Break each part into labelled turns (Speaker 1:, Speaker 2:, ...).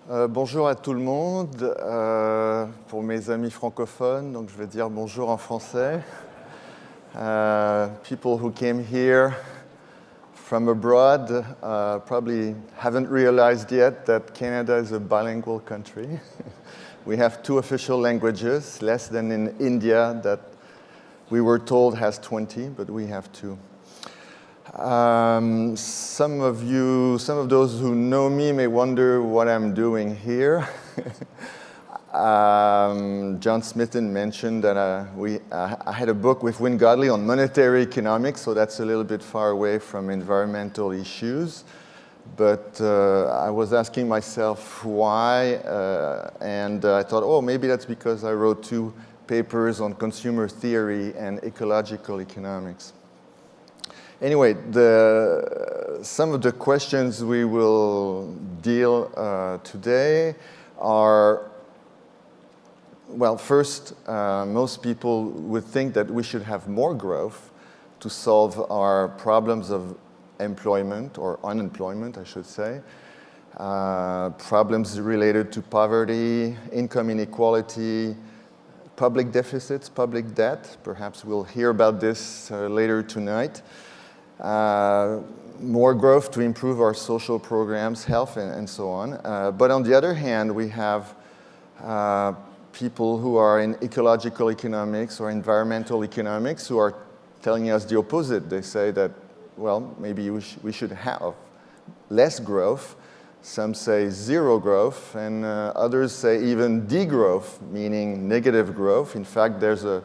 Speaker 1: Bonjour à tout le monde. Pour mes amis francophones, donc je vais dire bonjour en français. People who came here from abroad probably haven't realized yet that Canada is a bilingual country. We have 2 official languages, less than in India that we were told has 20, but we have 2. Some of those who know me may wonder what I'm doing here. John Smithon mentioned that I had a book with Wynne Godley on monetary economics, so that's a little bit far away from environmental issues. But I was asking myself why, and I thought, oh, maybe that's because I wrote 2 papers on consumer theory and ecological economics. Anyway, some of the questions we will deal today are, well, first, most people would think that we should have more growth to solve our problems of employment, or unemployment, I should say, problems related to poverty, income inequality, public deficits, public debt. Perhaps we'll hear about this later tonight. More growth to improve our social programs, health, and so on. But on the other hand, we have people who are in ecological economics or environmental economics who are telling us the opposite. They say that, well, maybe we should have less growth. Some say 0 growth, and others say even degrowth, meaning negative growth. In fact, there's a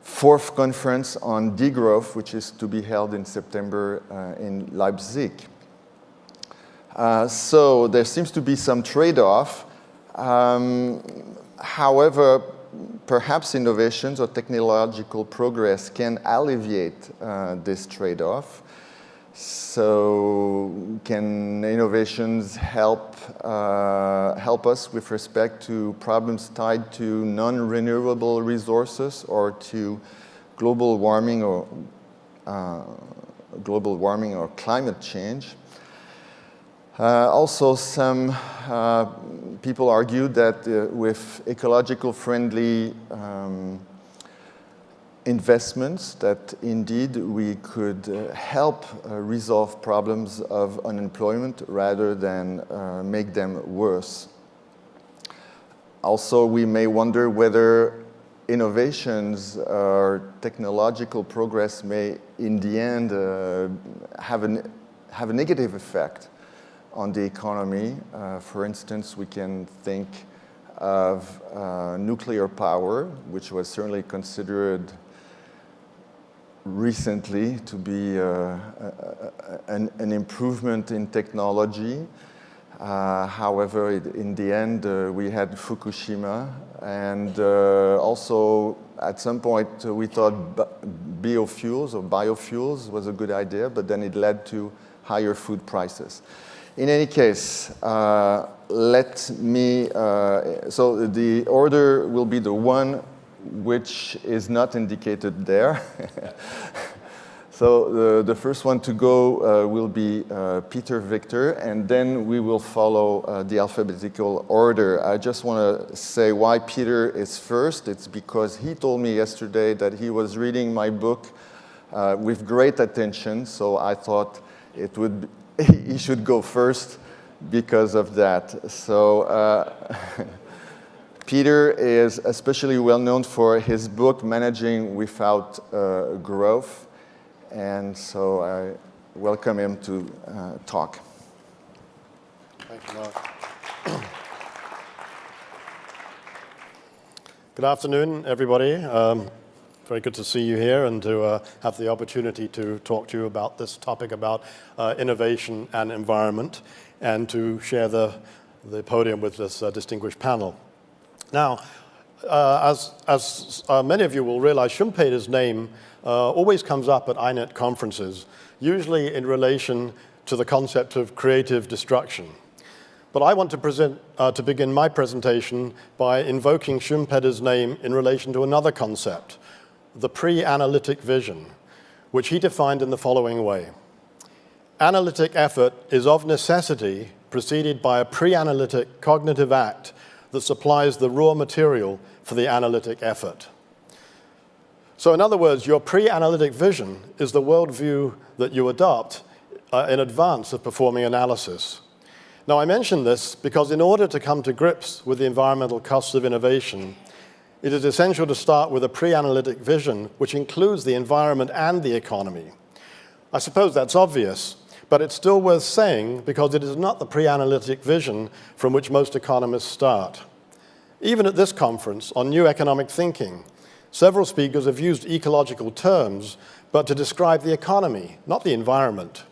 Speaker 1: 4th conference on degrowth, which is to be held in September in Leipzig. So there seems to be some trade-off. However, perhaps innovations or technological progress can alleviate this trade-off. So can innovations help us with respect to problems tied to non-renewable resources or to global warming or climate change? Also, some people argue that with ecological friendly investments that indeed we could help resolve problems of unemployment rather than make them worse. Also, we may wonder whether innovations or technological progress may in the end have a negative effect on the economy. For instance, we can think of nuclear power, which was certainly considered recently to be an improvement in technology. However, in the end, we had Fukushima, and also at some point we thought biofuels was a good idea, but then it led to higher food prices. In any case, so the order will be the one which is not indicated there. So the first one to go will be Peter Victor, and then we will follow the alphabetical order. I just want to say why Peter is first. It's because he told me yesterday that he was reading my book with great attention, so I thought he should go first because of that. So Peter is especially well known for his book, Managing Without Growth. And so I welcome him to talk.
Speaker 2: Thank you, Mark. Good afternoon, everybody. Very good to see you here and to have the opportunity to talk to you about this topic about innovation and environment, and to share the podium with this distinguished panel. Now, as many of you will realize, Schumpeter's name always comes up at INET conferences, usually in relation to the concept of creative destruction. But I want to begin my presentation by invoking Schumpeter's name in relation to another concept, the pre-analytic vision, which he defined in the following way. Analytic effort is of necessity preceded by a pre-analytic cognitive act that supplies the raw material for the analytic effort. So in other words, your pre-analytic vision is the worldview that you adopt in advance of performing analysis. Now, I mention this because in order to come to grips with the environmental costs of innovation, it is essential to start with a pre-analytic vision which includes the environment and the economy. I suppose that's obvious, but it's still worth saying because it is not the pre-analytic vision from which most economists start. Even at this conference on new economic thinking, several speakers have used ecological terms, but to describe the economy, not the environment.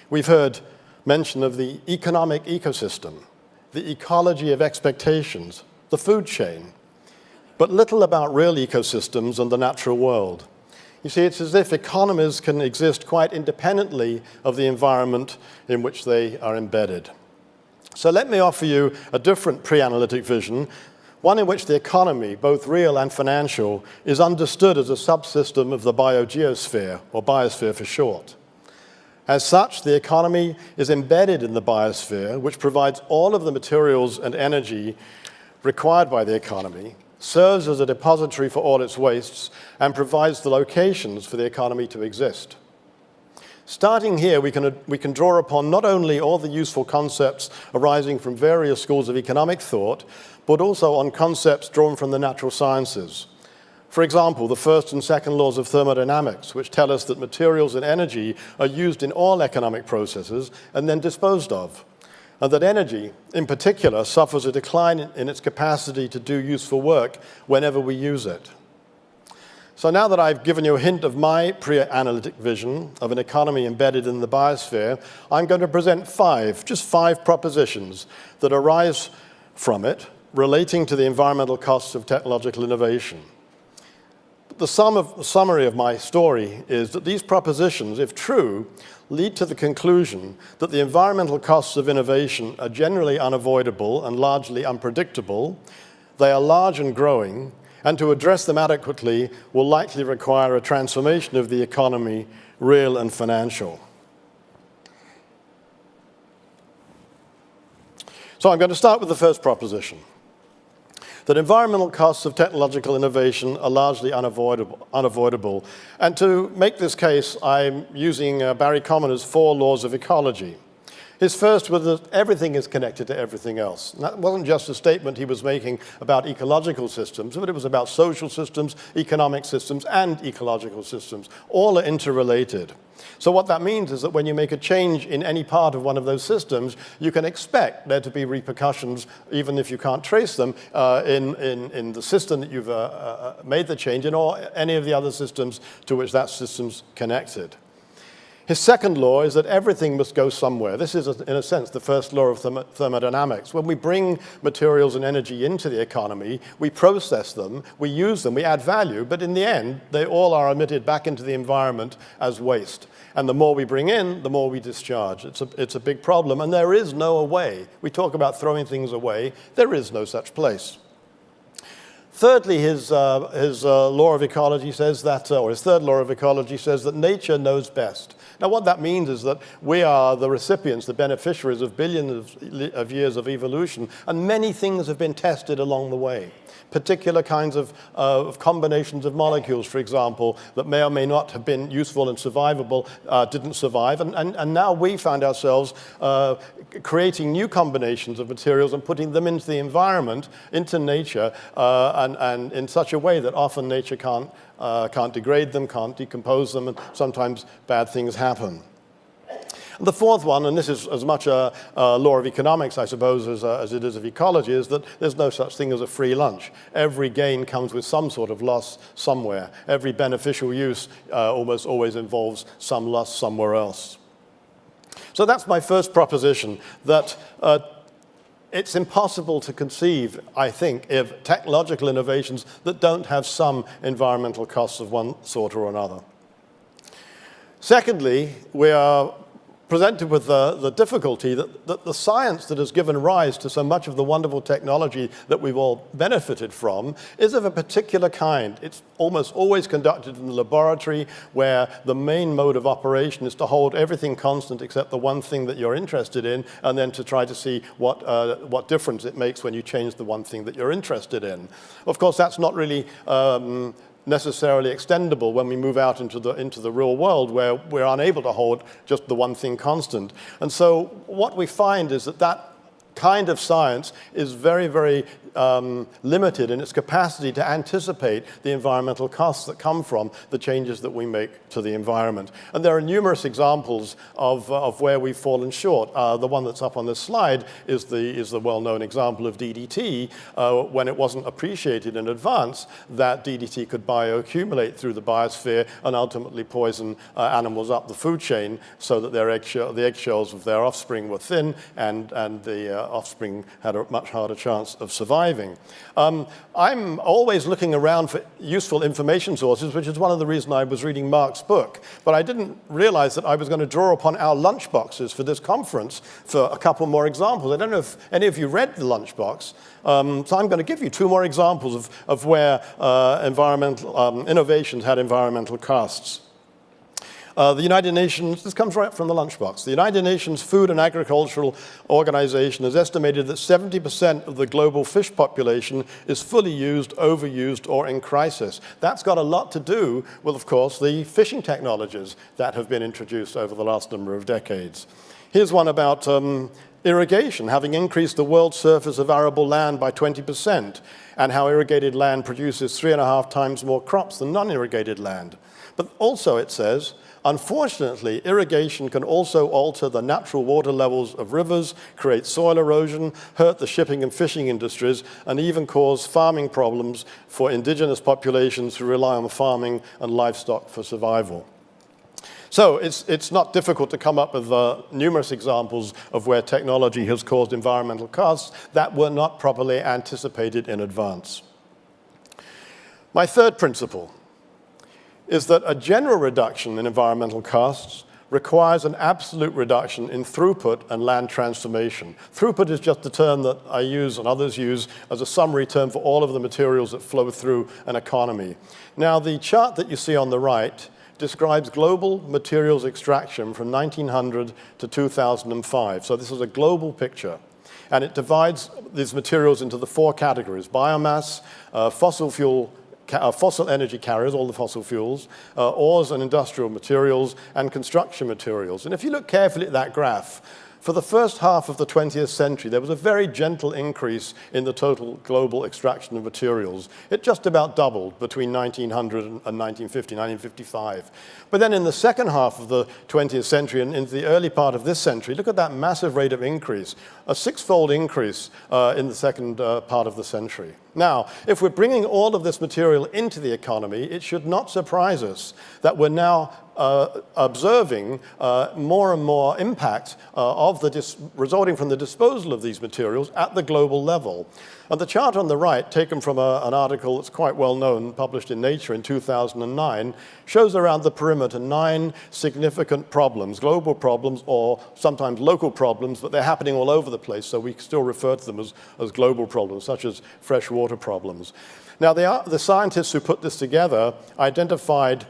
Speaker 2: We've heard mention of the economic ecosystem, the ecology of expectations, the food chain, but little about real ecosystems and the natural world. You see, it's as if economies can exist quite independently of the environment in which they are embedded. So let me offer you a different pre-analytic vision, one in which the economy, both real and financial, is understood as a subsystem of the biogeosphere, or biosphere for short. As such, the economy is embedded in the biosphere, which provides all of the materials and energy required by the economy, serves as a depository for all its wastes, and provides the locations for the economy to exist. Starting here, we can draw upon not only all the useful concepts arising from various schools of economic thought, but also on concepts drawn from the natural sciences. For example, the first and second laws of thermodynamics, which tell us that materials and energy are used in all economic processes and then disposed of, and that energy, in particular, suffers a decline in its capacity to do useful work whenever we use it. So now that I've given you a hint of my pre-analytic vision of an economy embedded in the biosphere, I'm going to present just five propositions that arise from it relating to the environmental costs of technological innovation. The summary of my story is that these propositions, if true, lead to the conclusion that the environmental costs of innovation are generally unavoidable and largely unpredictable, they are large and growing, and to address them adequately will likely require a transformation of the economy, real and financial. So I'm going to start with the first proposition, that environmental costs of technological innovation are largely unavoidable. And to make this case, I'm using Barry Commoner's 4 laws of ecology. His first was that everything is connected to everything else. And that wasn't just a statement he was making about ecological systems, but it was about social systems, economic systems, and ecological systems. All are interrelated. So what that means is that when you make a change in any part of one of those systems, you can expect there to be repercussions, even if you can't trace them, in the system that you've made the change in, or any of the other systems to which that system's connected. His second law is that everything must go somewhere. This is, in a sense, the first law of thermodynamics. When we bring materials and energy into the economy, we process them, we use them, we add value, but in the end, they all are emitted back into the environment as waste. And the more we bring in, the more we discharge. It's a big problem, and there is no way. We talk about throwing things away. There is no such place. Thirdly, his law of ecology says that, or his third law of ecology says that nature knows best. Now, what that means is that we are the recipients, the beneficiaries of billions of years of evolution, and many things have been tested along the way. Particular kinds of combinations of molecules, for example, that may or may not have been useful and survivable, didn't survive. And now we find ourselves creating new combinations of materials and putting them into the environment, into nature, and in such a way that often nature can't degrade them, can't decompose them, and sometimes bad things happen. The fourth one, and this is as much a law of economics, I suppose, as it is of ecology, is that there's no such thing as a free lunch. Every gain comes with some sort of loss somewhere. Every beneficial use almost always involves some loss somewhere else. So that's my first proposition, that it's impossible to conceive, I think, of technological innovations that don't have some environmental costs of one sort or another. Secondly, we are presented with the difficulty that the science that has given rise to so much of the wonderful technology that we've all benefited from is of a particular kind. It's almost always conducted in the laboratory, where the main mode of operation is to hold everything constant except the one thing that you're interested in, and then to try to see what difference it makes when you change the one thing that you're interested in. Of course, that's not really necessarily extendable when we move out into the real world, where we're unable to hold just the one thing constant. And so what we find is that kind of science is very, very limited in its capacity to anticipate the environmental costs that come from the changes that we make to the environment. And there are numerous examples of where we've fallen short. The one that's up on this slide is the well-known example of DDT, when it wasn't appreciated in advance that DDT could bioaccumulate through the biosphere and ultimately poison animals up the food chain, so that the eggshells of their offspring were thin, and the offspring had a much harder chance of surviving. I'm always looking around for useful information sources, which is one of the reasons I was reading Mark's book. But I didn't realize that I was going to draw upon our lunchboxes for this conference for a couple more examples. I don't know if any of you read the lunchbox, so I'm going to give you two more examples of where environmental innovations had environmental costs. The United Nations, this comes right from the lunchbox. The United Nations Food and Agricultural Organization has estimated that 70% of the global fish population is fully used, overused, or in crisis. That's got a lot to do with, of course, the fishing technologies that have been introduced over the last number of decades. Here's one about irrigation, having increased the world surface of arable land by 20%, and how irrigated land produces 3.5 times more crops than non-irrigated land. But also, it says, unfortunately, irrigation can also alter the natural water levels of rivers, create soil erosion, hurt the shipping and fishing industries, and even cause farming problems for indigenous populations who rely on farming and livestock for survival. So it's not difficult to come up with numerous examples of where technology has caused environmental costs that were not properly anticipated in advance. My third principle is that a general reduction in environmental costs requires an absolute reduction in throughput and land transformation. Throughput is just a term that I use and others use as a summary term for all of the materials that flow through an economy. Now, the chart that you see on the right describes global materials extraction from 1900 to 2005. So this is a global picture. And it divides these materials into the 4 categories: biomass, fossil energy carriers, all the fossil fuels, ores and industrial materials, and construction materials. And if you look carefully at that graph, for the first half of the 20th century, there was a very gentle increase in the total global extraction of materials. It just about doubled between 1900 and 1950, 1955. But then in the second half of the 20th century and into the early part of this century, look at that massive rate of increase, a 6-fold increase in the second part of the century. Now, if we're bringing all of this material into the economy, it should not surprise us that we're now observing more and more impact resulting from the disposal of these materials at the global level. And the chart on the right, taken from an article that's quite well known, published in Nature in 2009, shows around the perimeter 9 significant problems, global problems or sometimes local problems, but they're happening all over the place, so we still refer to them as global problems, such as freshwater problems. Now, the scientists who put this together identified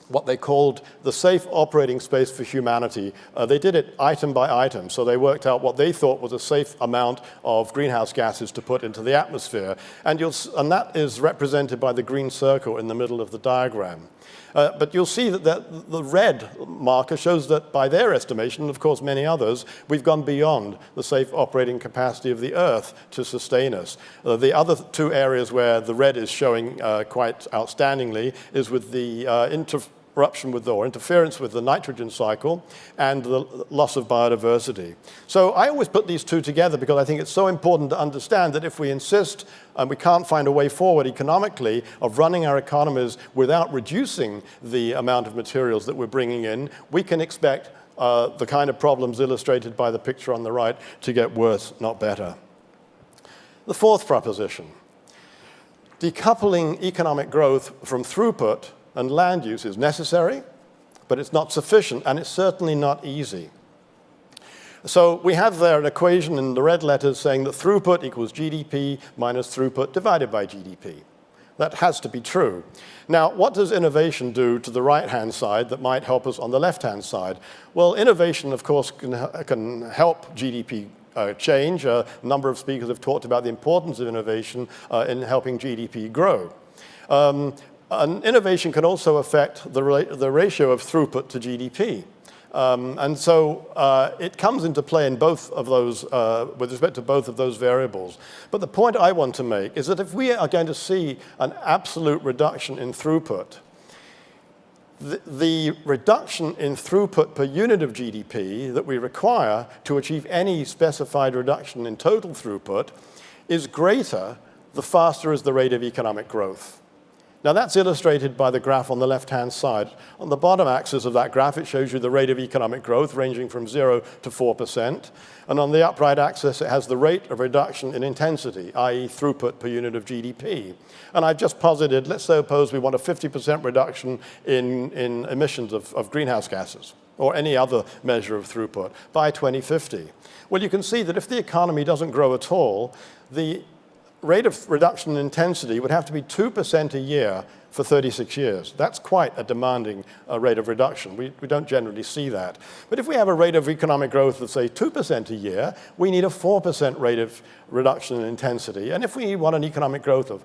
Speaker 2: what they called the safe operating space for humanity. They did it item by item, so they worked out what they thought was a safe amount of greenhouse gases to put into the atmosphere. And that is represented by the green circle in the middle of the diagram. But you'll see that the red marker shows that by their estimation, and of course many others, we've gone beyond the safe operating capacity of the Earth to sustain us. The other 2 areas where the red is showing quite outstandingly is with the interference with the nitrogen cycle and the loss of biodiversity. So I always put these 2 together because I think it's so important to understand that if we insist and we can't find a way forward economically of running our economies without reducing the amount of materials that we're bringing in, we can expect the kind of problems illustrated by the picture on the right to get worse, not better. The 4th proposition: decoupling economic growth from throughput and land use is necessary, but it's not sufficient, and it's certainly not easy. So we have there an equation in the red letters saying that throughput equals GDP minus throughput divided by GDP. That has to be true. Now, what does innovation do to the right-hand side that might help us on the left-hand side? Well, innovation, of course, can help GDP change. A number of speakers have talked about the importance of innovation in helping GDP grow. And innovation can also affect the ratio of throughput to GDP. And so it comes into play in both of those, with respect to both of those variables. But the point I want to make is that if we are going to see an absolute reduction in throughput, the reduction in throughput per unit of GDP that we require to achieve any specified reduction in total throughput is greater the faster is the rate of economic growth. Now that's illustrated by the graph on the left-hand side. On the bottom axis of that graph, it shows you the rate of economic growth ranging from 0 to 4%. And on the upright axis, it has the rate of reduction in intensity, i.e. throughput per unit of GDP. And I've just posited, let's suppose we want a 50% reduction in emissions of greenhouse gases or any other measure of throughput by 2050. Well, you can see that if the economy doesn't grow at all, the rate of reduction in intensity would have to be 2% a year for 36 years. That's quite a demanding rate of reduction. We don't generally see that. But if we have a rate of economic growth of, say, 2% a year, we need a 4% rate of reduction in intensity. And if we want an economic growth of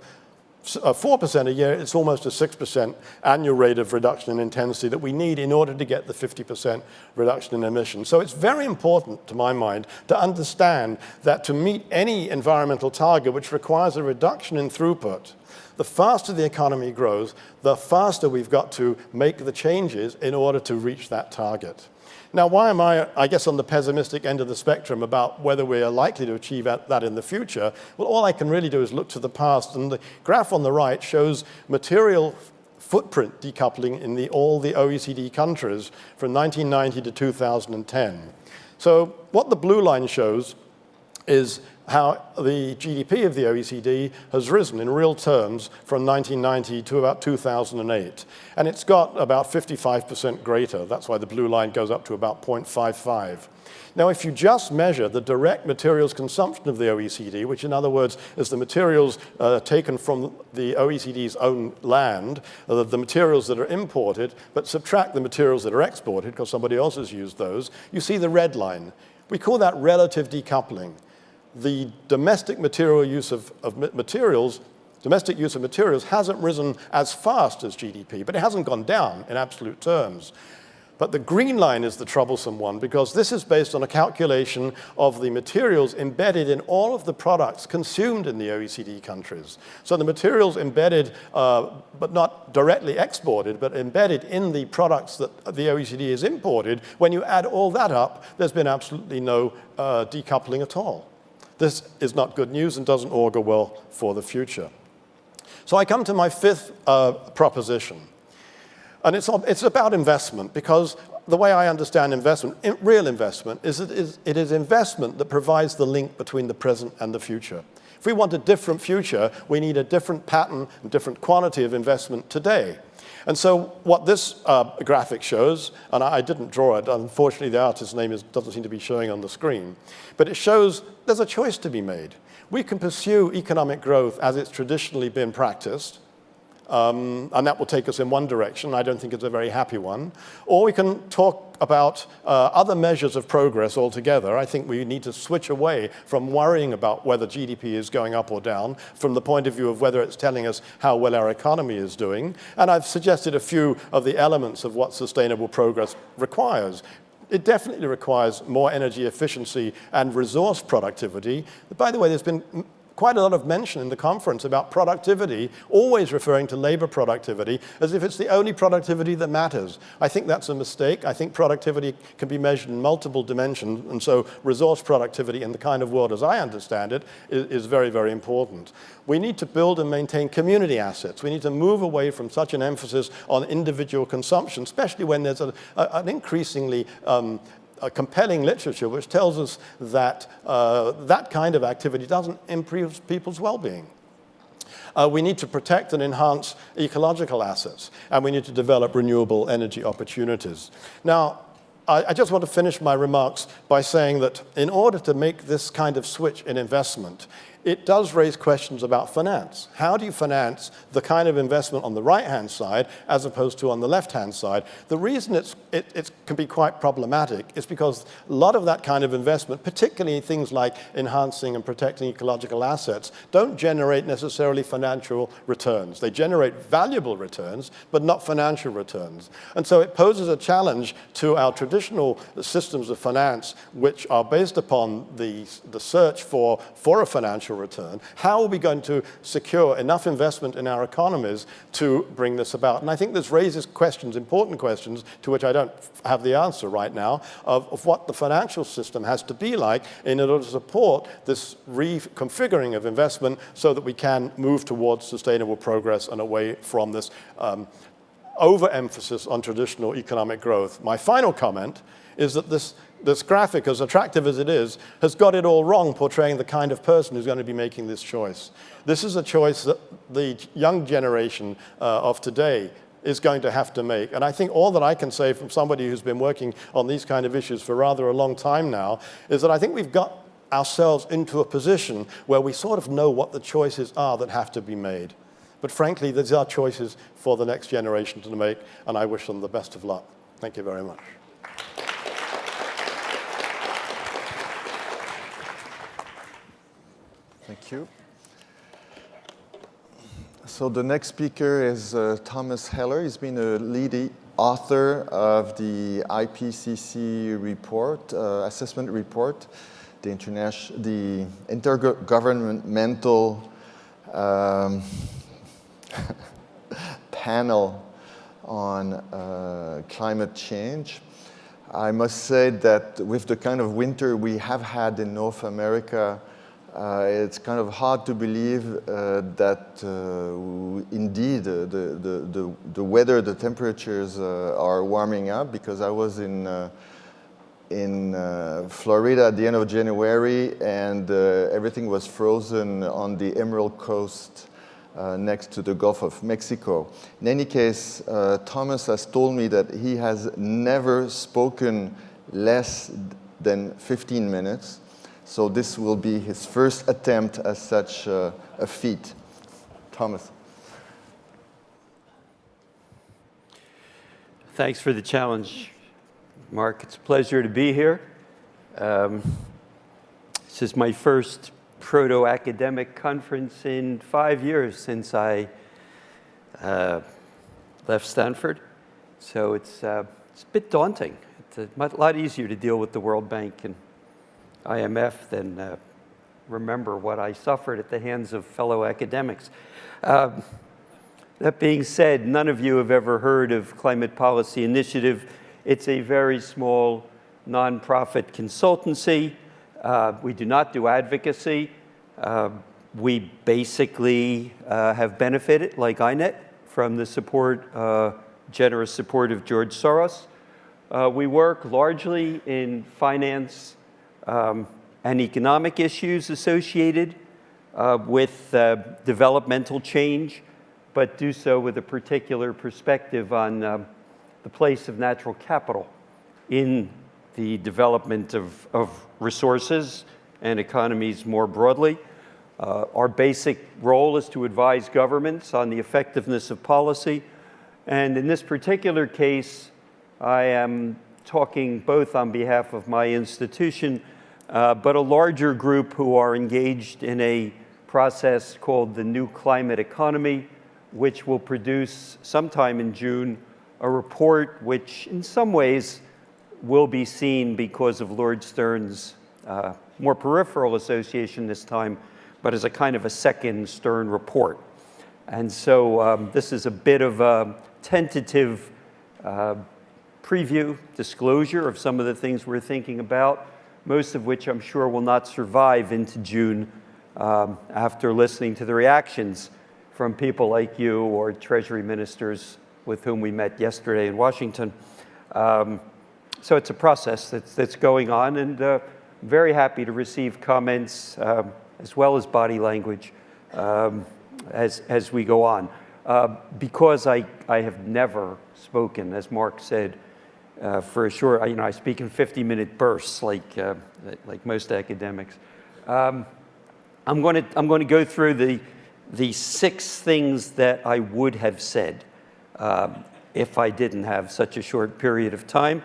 Speaker 2: 4% a year, it's almost a 6% annual rate of reduction in intensity that we need in order to get the 50% reduction in emissions. So it's very important, to my mind, to understand that to meet any environmental target which requires a reduction in throughput, the faster the economy grows, the faster we've got to make the changes in order to reach that target. Now, why am I guess, on the pessimistic end of the spectrum about whether we are likely to achieve that in the future? Well, all I can really do is look to the past, and the graph on the right shows material footprint decoupling in all the OECD countries from 1990 to 2010. So what the blue line shows is how the GDP of the OECD has risen in real terms from 1990 to about 2008. And it's got about 55% greater. That's why the blue line goes up to about 0.55. Now, if you just measure the direct materials consumption of the OECD, which in other words is the materials taken from the OECD's own land, the materials that are imported, but subtract the materials that are exported because somebody else has used those, you see the red line. We call that relative decoupling. The domestic material use of materials hasn't risen as fast as GDP, but it hasn't gone down in absolute terms. But the green line is the troublesome one because this is based on a calculation of the materials embedded in all of the products consumed in the OECD countries. So the materials embedded, but not directly exported, but embedded in the products that the OECD has imported, when you add all that up, there's been absolutely no decoupling at all. This is not good news and doesn't augur well for the future. So I come to my fifth proposition. And it's about investment, because the way I understand investment, real investment, is it is investment that provides the link between the present and the future. If we want a different future, we need a different pattern and different quantity of investment today. And so what this graphic shows, and I didn't draw it, unfortunately the artist's name doesn't seem to be showing on the screen, but it shows there's a choice to be made. We can pursue economic growth as it's traditionally been practiced, and that will take us in one direction. I don't think it's a very happy one. Or we can talk about other measures of progress altogether. I think we need to switch away from worrying about whether GDP is going up or down from the point of view of whether it's telling us how well our economy is doing. And I've suggested a few of the elements of what sustainable progress requires. It definitely requires more energy efficiency and resource productivity. By the way, there's been quite a lot of mention in the conference about productivity, always referring to labor productivity as if it's the only productivity that matters. I think that's a mistake. I think productivity can be measured in multiple dimensions, and so resource productivity in the kind of world as I understand it is very, very important. We need to build and maintain community assets. We need to move away from such an emphasis on individual consumption, especially when there's an increasingly a compelling literature which tells us that that kind of activity doesn't improve people's well-being. We need to protect and enhance ecological assets, and we need to develop renewable energy opportunities. Now, I just want to finish my remarks by saying that in order to make this kind of switch in investment, it does raise questions about finance. How do you finance the kind of investment on the right-hand side as opposed to on the left-hand side? The reason it can be quite problematic is because a lot of that kind of investment, particularly things like enhancing and protecting ecological assets, don't generate necessarily financial returns. They generate valuable returns, but not financial returns. And so it poses a challenge to our traditional systems of finance, which are based upon the search for a financial return. How are we going to secure enough investment in our economies to bring this about? And I think this raises questions, important questions, to which I don't have the answer right now, of what the financial system has to be like in order to support this reconfiguring of investment so that we can move towards sustainable progress and away from this overemphasis on traditional economic growth. My final comment is that this graphic, as attractive as it is, has got it all wrong, portraying the kind of person who's going to be making this choice. This is a choice that the young generation of today is going to have to make. And I think all that I can say from somebody who's been working on these kind of issues for rather a long time now is that I think we've got ourselves into a position where we sort of know what the choices are that have to be made. But frankly, these are choices for the next generation to make, and I wish them the best of luck. Thank you very much.
Speaker 1: Thank you. So the next speaker is Thomas Heller. He's been a lead author of the IPCC report, assessment report, the intergovernmental panel on climate change. I must say that with the kind of winter we have had in North America, it's kind of hard to believe that indeed the weather, the temperatures are warming up, because I was in Florida at the end of January, and everything was frozen on the Emerald Coast next to the Gulf of Mexico. In any case, Thomas has told me that he has never spoken less than 15 minutes. So this will be his first attempt at such a feat. Thomas.
Speaker 3: Thanks for the challenge, Mark. It's a pleasure to be here. This is my first proto-academic conference in 5 years since I left Stanford. So it's a bit daunting. It's a lot easier to deal with the World Bank and IMF than remember what I suffered at the hands of fellow academics. That being said, none of you have ever heard of Climate Policy Initiative. It's a very small nonprofit consultancy. We do not do advocacy. We basically have benefited, like INET, from the support, generous support of George Soros. We work largely in finance and economic issues associated with developmental change, but do so with a particular perspective on the place of natural capital in the development of resources and economies more broadly. Our basic role is to advise governments on the effectiveness of policy. And in this particular case, I am talking both on behalf of my institution, but a larger group who are engaged in a process called the New Climate Economy, which will produce sometime in June a report which in some ways will be seen because of Lord Stern's more peripheral association this time, but as a kind of a second Stern report. And so this is a bit of a tentative preview, disclosure of some of the things we're thinking about, most of which I'm sure will not survive into June after listening to the reactions from people like you or Treasury ministers with whom we met yesterday in Washington. So it's a process that's going on, and very happy to receive comments as well as body language as we go on. Because I have never spoken, as Mark said, for a short, I speak in 50-minute bursts like most academics. I'm going to go through the 6 things that I would have said if I didn't have such a short period of time.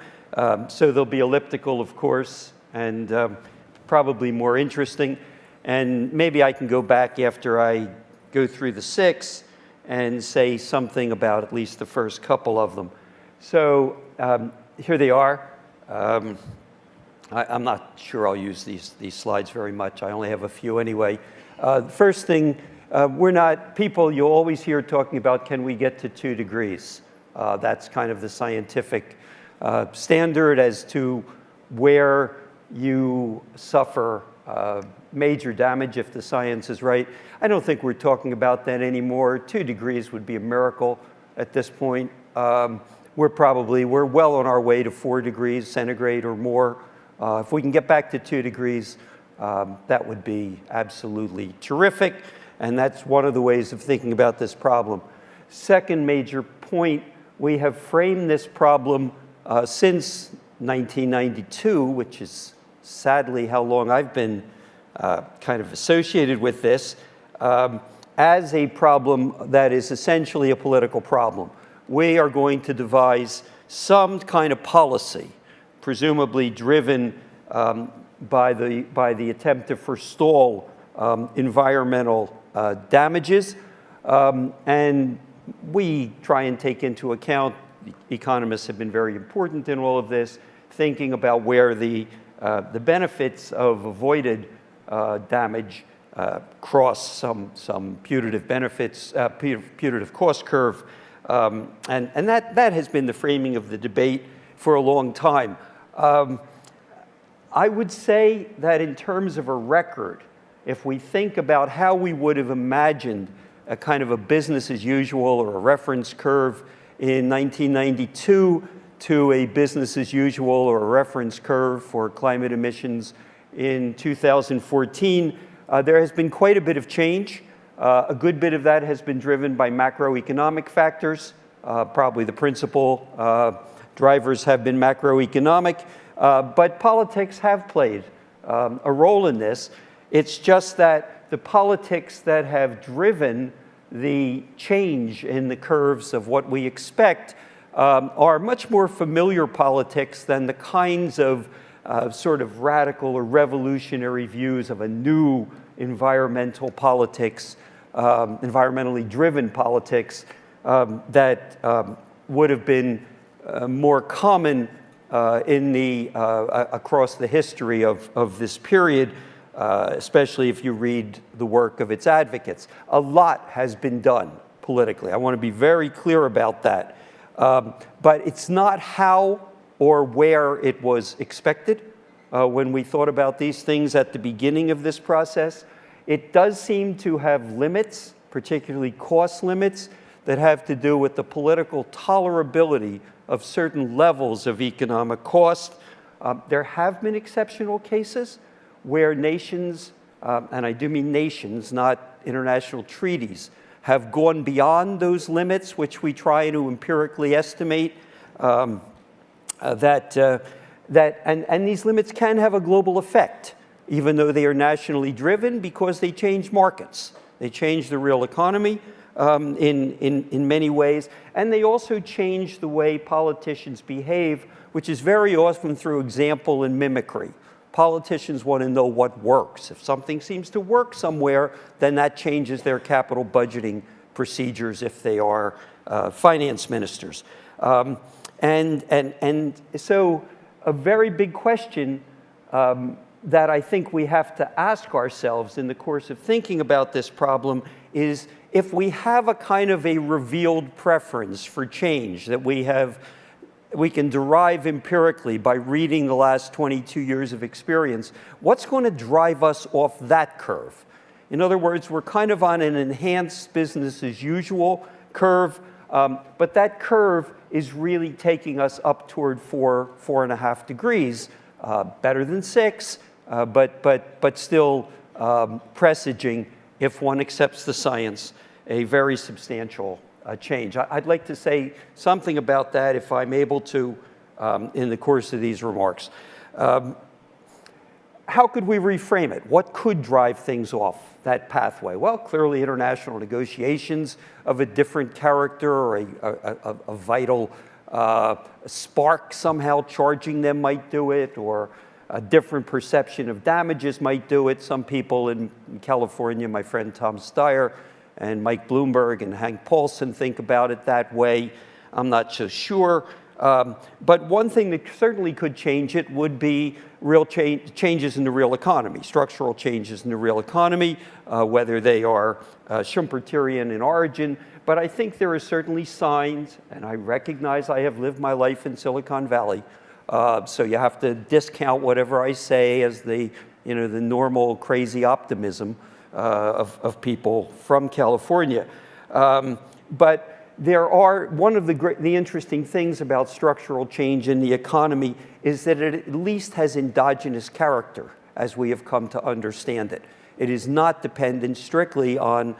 Speaker 3: So they'll be elliptical, of course, and probably more interesting. And maybe I can go back after I go through the 6 and say something about at least the first couple of them. So here they are. I'm not sure I'll use these slides very much. I only have a few anyway. First thing, you'll always hear talking about, can we get to 2 degrees? That's kind of the scientific standard as to where you suffer major damage if the science is right. I don't think we're talking about that anymore. 2 degrees would be a miracle at this point. We're well on our way to 4 degrees centigrade or more. If we can get back to 2 degrees, that would be absolutely terrific. And that's one of the ways of thinking about this problem. Second major point, we have framed this problem since 1992, which is sadly how long I've been kind of associated with this, as a problem that is essentially a political problem. We are going to devise some kind of policy, presumably driven by the attempt to forestall environmental damages. And we try and take into account, economists have been very important in all of this, thinking about where the benefits of avoided damage cross some putative benefits, putative cost curve. And that has been the framing of the debate for a long time. I would say that in terms of a record, if we think about how we would have imagined a kind of a business as usual or a reference curve in 1992 to a business as usual or a reference curve for climate emissions in 2014, there has been quite a bit of change. A good bit of that has been driven by macroeconomic factors. Probably the principal drivers have been macroeconomic, but politics have played a role in this. It's just that the politics that have driven the change in the curves of what we expect are much more familiar politics than the kinds of sort of radical or revolutionary views of a new environmental politics, environmentally driven politics that would have been more common across the history of this period, especially if you read the work of its advocates. A lot has been done politically. I want to be very clear about that. But it's not how or where it was expected when we thought about these things at the beginning of this process. It does seem to have limits, particularly cost limits, that have to do with the political tolerability of certain levels of economic cost. There have been exceptional cases where nations, and I do mean nations, not international treaties, have gone beyond those limits, which we try to empirically estimate, and these limits can have a global effect, even though they are nationally driven, because they change markets. They change the real economy in many ways, and they also change the way politicians behave, which is very often through example and mimicry. Politicians want to know what works. If something seems to work somewhere, then that changes their capital budgeting procedures if they are finance ministers. And so a very big question that I think we have to ask ourselves in the course of thinking about this problem is, if we have a kind of a revealed preference for change that we can derive empirically by reading the last 22 years of experience, what's going to drive us off that curve? In other words, we're kind of on an enhanced business as usual curve, but that curve is really taking us up toward 4.5 degrees, better than 6, but still presaging, if one accepts the science, a very substantial change. I'd like to say something about that, if I'm able to, in the course of these remarks. How could we reframe it? What could drive things off that pathway? Well, clearly international negotiations of a different character, or a vital spark somehow charging them might do it, or a different perception of damages might do it. Some people in California, my friend Tom Steyer and Mike Bloomberg and Hank Paulson, think about it that way. I'm not so sure. But one thing that certainly could change it would be real changes in the real economy, structural changes in the real economy, whether they are Schumpeterian in origin. But I think there are certainly signs, and I recognize I have lived my life in Silicon Valley, so you have to discount whatever I say as the normal crazy optimism of people from California. But there are, one of the interesting things about structural change in the economy is that it at least has endogenous character, as we have come to understand it. It is not dependent strictly on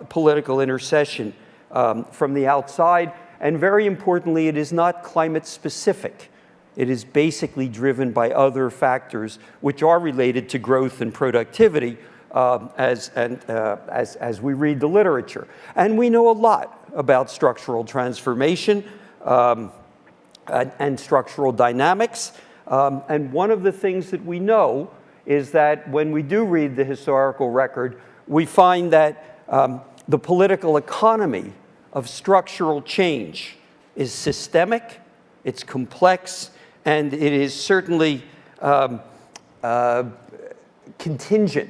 Speaker 3: political intercession from the outside, and very importantly, it is not climate specific. It is basically driven by other factors which are related to growth and productivity as we read the literature. And we know a lot about structural transformation and structural dynamics. And one of the things that we know is that when we do read the historical record, we find that the political economy of structural change is systemic, it's complex, and it is certainly contingent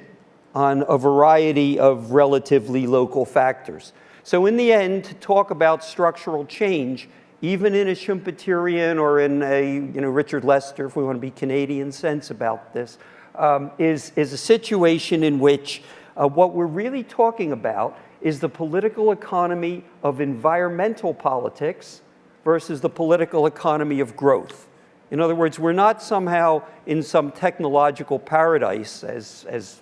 Speaker 3: on a variety of relatively local factors. So in the end, to talk about structural change, even in a Schumpeterian or in a Richard Lester, if we want to be Canadian, sense about this, is a situation in which what we're really talking about is the political economy of environmental politics versus the political economy of growth. In other words, we're not somehow in some technological paradise, as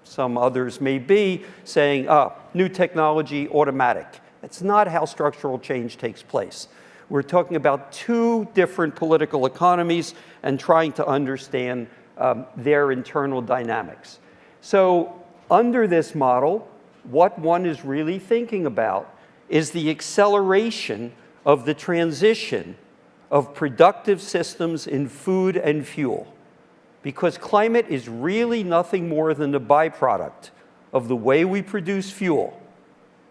Speaker 3: some others may be, saying, new technology, automatic. That's not how structural change takes place. We're talking about two different political economies and trying to understand their internal dynamics. So under this model, what one is really thinking about is the acceleration of the transition of productive systems in food and fuel. Because climate is really nothing more than the byproduct of the way we produce fuel,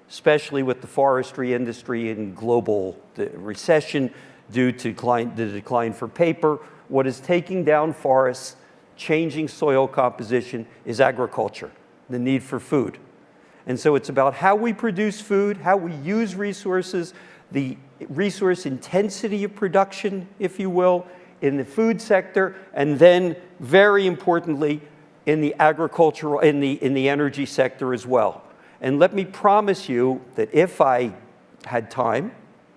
Speaker 3: especially with the forestry industry in global recession due to the decline for paper. What is taking down forests, changing soil composition, is agriculture, the need for food. And so it's about how we produce food, how we use resources, the resource intensity of production, if you will, in the food sector, and then, very importantly, in the agricultural, in the energy sector as well. And let me promise you that if I had time,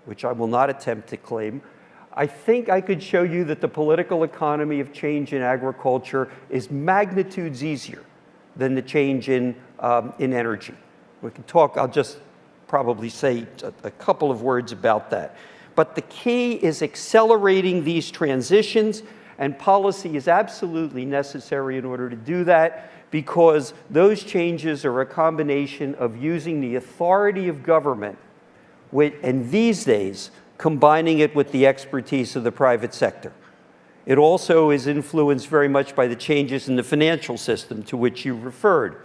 Speaker 3: which I will not attempt to claim, I think I could show you that the political economy of change in agriculture is magnitudes easier than the change in energy. We can talk, I'll just probably say a couple of words about that. But the key is accelerating these transitions, and policy is absolutely necessary in order to do that, because those changes are a combination of using the authority of government and these days combining it with the expertise of the private sector. It also is influenced very much by the changes in the financial system to which you referred.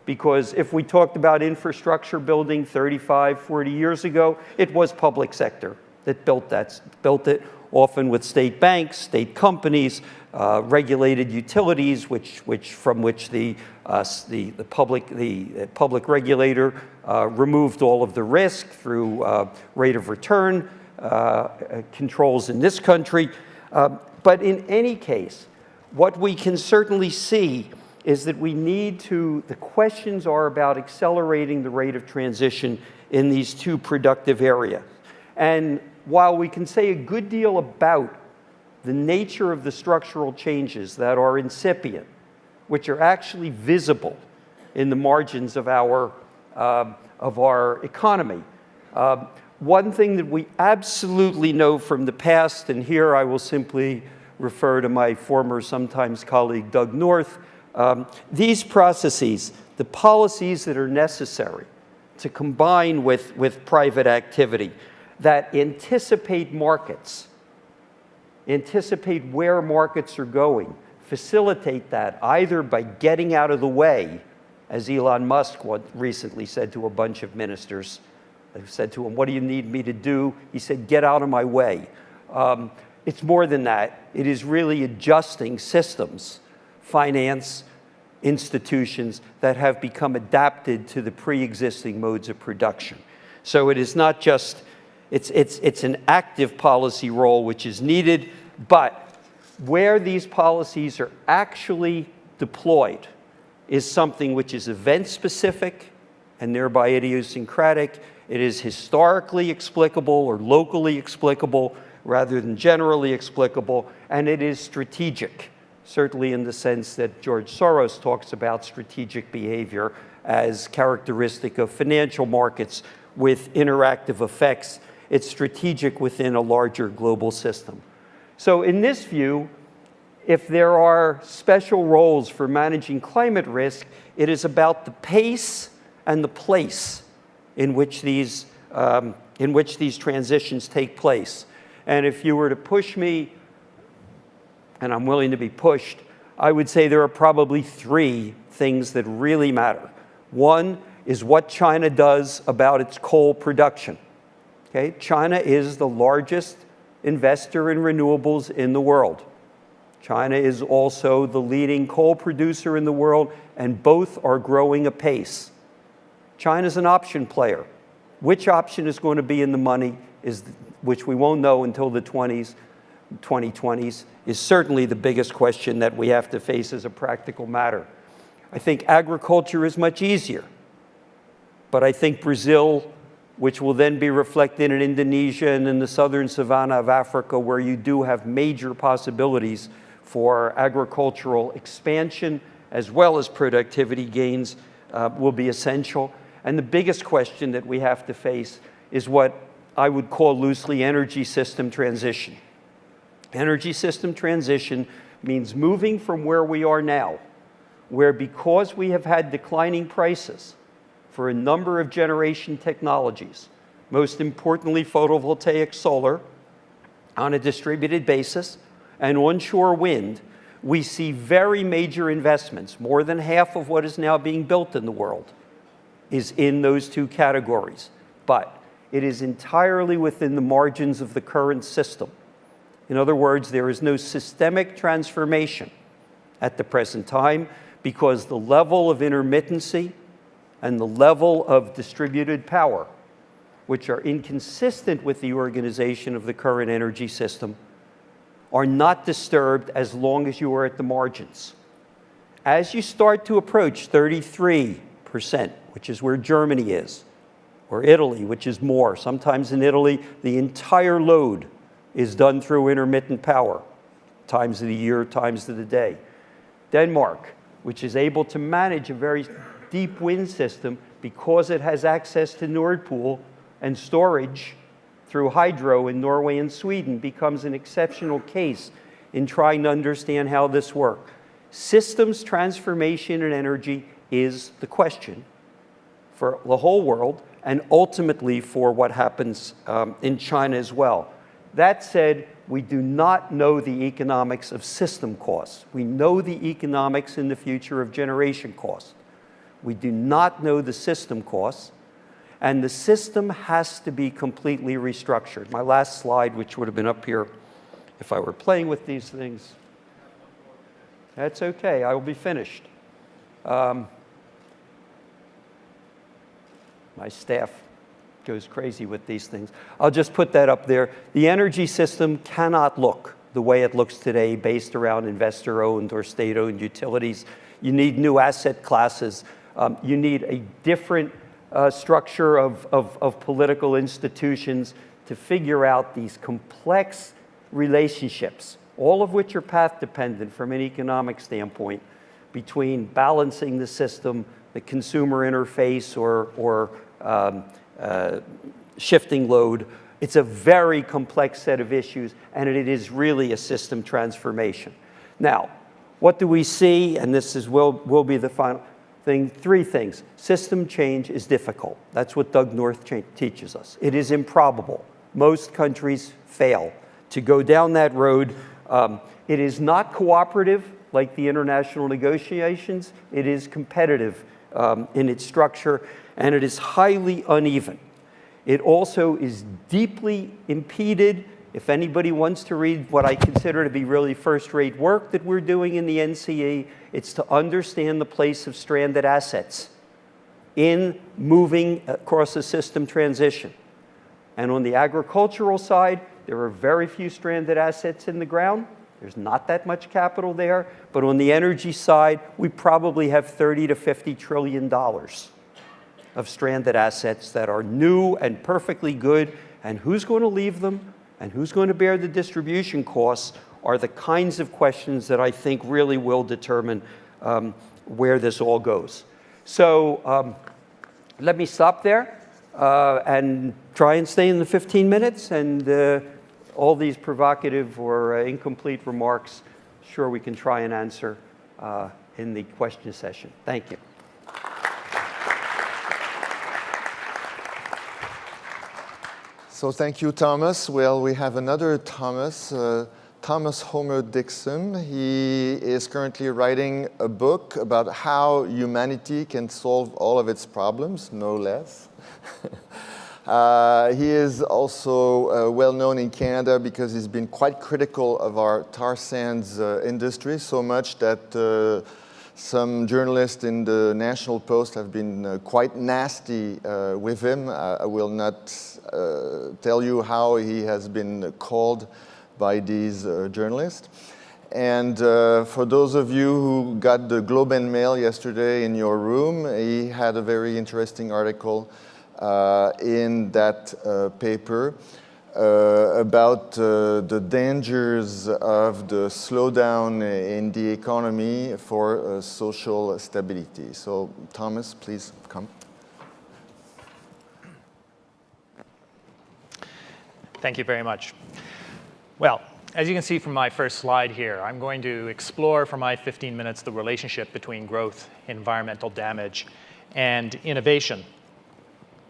Speaker 3: Because if we talked about infrastructure building 35, 40 years ago, it was public sector that built it, often with state banks, state companies, regulated utilities, from which the public regulator removed all of the risk through rate of return controls in this country. But in any case, what we can certainly see is that we need to, the questions are about accelerating the rate of transition in these two productive areas. And while we can say a good deal about the nature of the structural changes that are incipient, which are actually visible in the margins of our economy, One thing that we absolutely know from the past, and here I will simply refer to my former sometimes colleague Doug North, these processes, the policies that are necessary to combine with private activity, that anticipate markets, anticipate where markets are going, facilitate that either by getting out of the way, as Elon Musk recently said to a bunch of ministers. They said to him, "What do you need me to do?" He said, "Get out of my way." It's more than that. It is really adjusting systems, finance, institutions that have become adapted to the pre-existing modes of production. So it is not just, it's an active policy role which is needed, but where these policies are actually deployed is something which is event-specific and thereby idiosyncratic. It is historically explicable or locally explicable rather than generally explicable, and it is strategic, certainly in the sense that George Soros talks about strategic behavior as characteristic of financial markets with interactive effects. It's strategic within a larger global system. So in this view, if there are special roles for managing climate risk, it is about the pace and the place in which these transitions take place. And if you were to push me, and I'm willing to be pushed, I would say there are probably three things that really matter. One is what China does about its coal production. Okay? China is the largest investor in renewables in the world. China is also the leading coal producer in the world, and both are growing apace. China's an option player. Which option is going to be in the money, which we won't know until the 2020s, is certainly the biggest question that we have to face as a practical matter. I think agriculture is much easier, but I think Brazil, which will then be reflected in Indonesia and in the southern savanna of Africa, where you do have major possibilities for agricultural expansion as well as productivity gains, will be essential. And the biggest question that we have to face is what I would call loosely energy system transition. Energy system transition means moving from where we are now, where because we have had declining prices for a number of generation technologies, most importantly photovoltaic solar on a distributed basis, and onshore wind, we see very major investments. More than half of what is now being built in the world is in those two categories. But it is entirely within the margins of the current system. In other words, there is no systemic transformation at the present time because the level of intermittency and the level of distributed power, which are inconsistent with the organization of the current energy system, are not disturbed as long as you are at the margins. As you start to approach 33%, which is where Germany is, or Italy, which is more. Sometimes in Italy, the entire load is done through intermittent power, times of the year, times of the day. Denmark, which is able to manage a very deep wind system because it has access to Nord Pool and storage through hydro in Norway and Sweden, becomes an exceptional case in trying to understand how this works. Systems transformation in energy is the question for the whole world, and ultimately for what happens in China as well. That said, we do not know the economics of system costs. We know the economics in the future of generation costs. We do not know the system costs, and the system has to be completely restructured. My last slide, which would have been up here if I were playing with these things. That's okay, I will be finished. My staff goes crazy with these things. I'll just put that up there. The energy system cannot look the way it looks today based around investor-owned or state-owned utilities. You need new asset classes. You need a different structure of political institutions to figure out these complex relationships, all of which are path-dependent from an economic standpoint, between balancing the system, the consumer interface, or shifting load. It's a very complex set of issues, and it is really a system transformation. Now, what do we see? And this will be the final thing. 3 things. System change is difficult. That's what Doug North teaches us. It is improbable. Most countries fail to go down that road. It is not cooperative like the international negotiations. It is competitive in its structure, and it is highly uneven. It also is deeply impeded. If anybody wants to read what I consider to be really first-rate work that we're doing in the NCE, it's to understand the place of stranded assets in moving across a system transition. And on the agricultural side, there are very few stranded assets in the ground. There's not that much capital there. But on the energy side, we probably have $30 to $50 trillion of stranded assets that are new and perfectly good. And who's going to leave them and who's going to bear the distribution costs are the kinds of questions that I think really will determine where this all goes. So let me stop there and try and stay in the 15 minutes. And all these provocative or incomplete remarks, sure we can try and answer in the question session. Thank you.
Speaker 1: So thank you, Thomas. Well, we have another Thomas, Thomas Homer Dixon. He is currently writing a book about how humanity can solve all of its problems, no less. He is also well known in Canada because he's been quite critical of our tar sands industry, so much that some journalists in the National Post have been quite nasty with him. I will not tell you how he has been called by these journalists. And for those of you who got the Globe and Mail yesterday in your room, he had a very interesting article in that paper about the dangers of the slowdown in the economy for social stability. So, Thomas, please come.
Speaker 4: Thank you very much. Well, as you can see from my first slide here, I'm going to explore for my 15 minutes the relationship between growth, environmental damage, and innovation.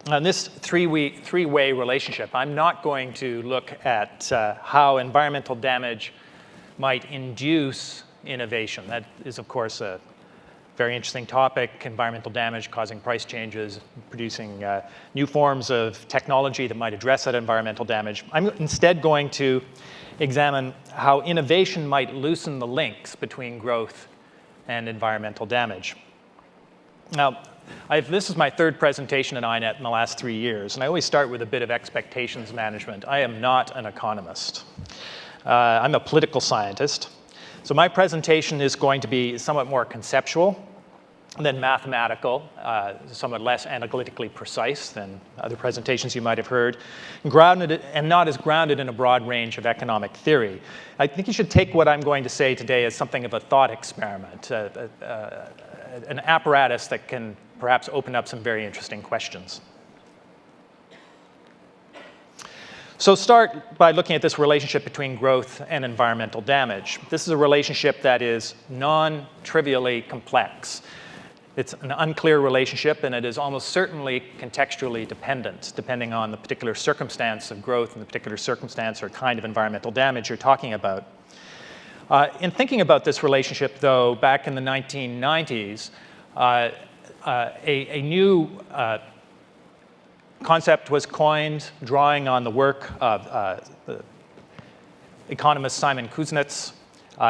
Speaker 4: On this three-way relationship, I'm not going to look at how environmental damage might induce innovation. That is, of course, a very interesting topic, environmental damage causing price changes, producing new forms of technology that might address that environmental damage. I'm instead going to examine how innovation might loosen the links between growth and environmental damage. Now, this is my third presentation at INET in the last 3 years, and I always start with a bit of expectations management. I am not an economist. I'm a political scientist. So my presentation is going to be somewhat more conceptual than mathematical, somewhat less analytically precise than other presentations you might have heard, and not as grounded in a broad range of economic theory. I think you should take what I'm going to say today as something of a thought experiment, an apparatus that can perhaps open up some very interesting questions. So start by looking at this relationship between growth and environmental damage. This is a relationship that is non-trivially complex. It's an unclear relationship, and it is almost certainly contextually dependent, depending on the particular circumstance of growth and the particular circumstance or kind of environmental damage you're talking about. In thinking about this relationship, though, back in the 1990s, a new concept was coined, drawing on the work of the economist Simon Kuznets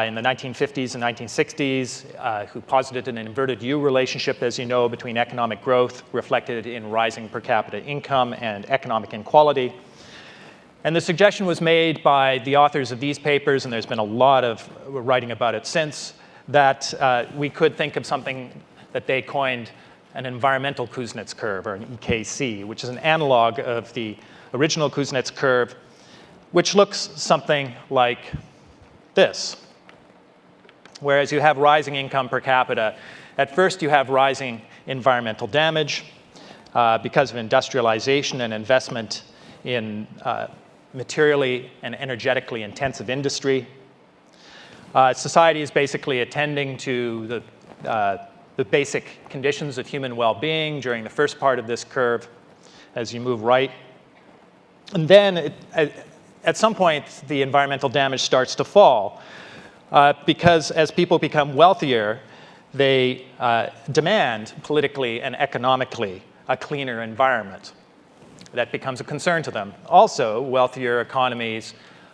Speaker 4: in the 1950s and 1960s, who posited an inverted U relationship, as you know, between economic growth reflected in rising per capita income and economic inequality. And the suggestion was made by the authors of these papers, and there's been a lot of writing about it since, that we could think of something that they coined an environmental Kuznets curve, or an EKC, which is an analog of the original Kuznets curve, which looks something like this. Whereas you have rising income per capita, at first you have rising environmental damage. because of industrialization and investment in materially and energetically intensive industry. Society is basically attending to the basic conditions of human well-being during the first part of this curve as you move right. And then at some point, the environmental damage starts to fall because as people become wealthier, they demand politically and economically a cleaner environment. That becomes a concern to them. Also, wealthier economies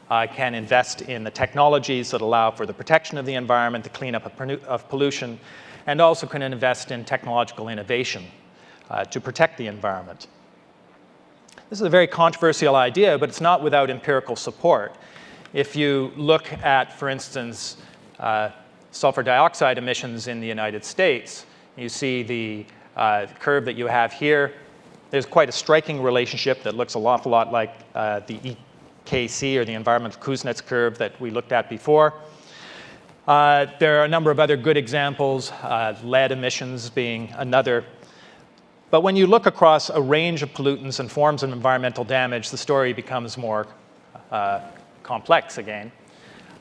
Speaker 4: can invest in the technologies that allow for the protection of the environment, the cleanup of pollution, and also can invest in technological innovation to protect the environment. This is a very controversial idea, but it's not without empirical support. If you look at, for instance, sulfur dioxide emissions in the United States, you see the curve that you have here. There's quite a striking relationship that looks an awful lot like the EKC, or the environmental Kuznets curve that we looked at before. There are a number of other good examples, lead emissions being another. But when you look across a range of pollutants and forms of environmental damage, the story becomes more complex again.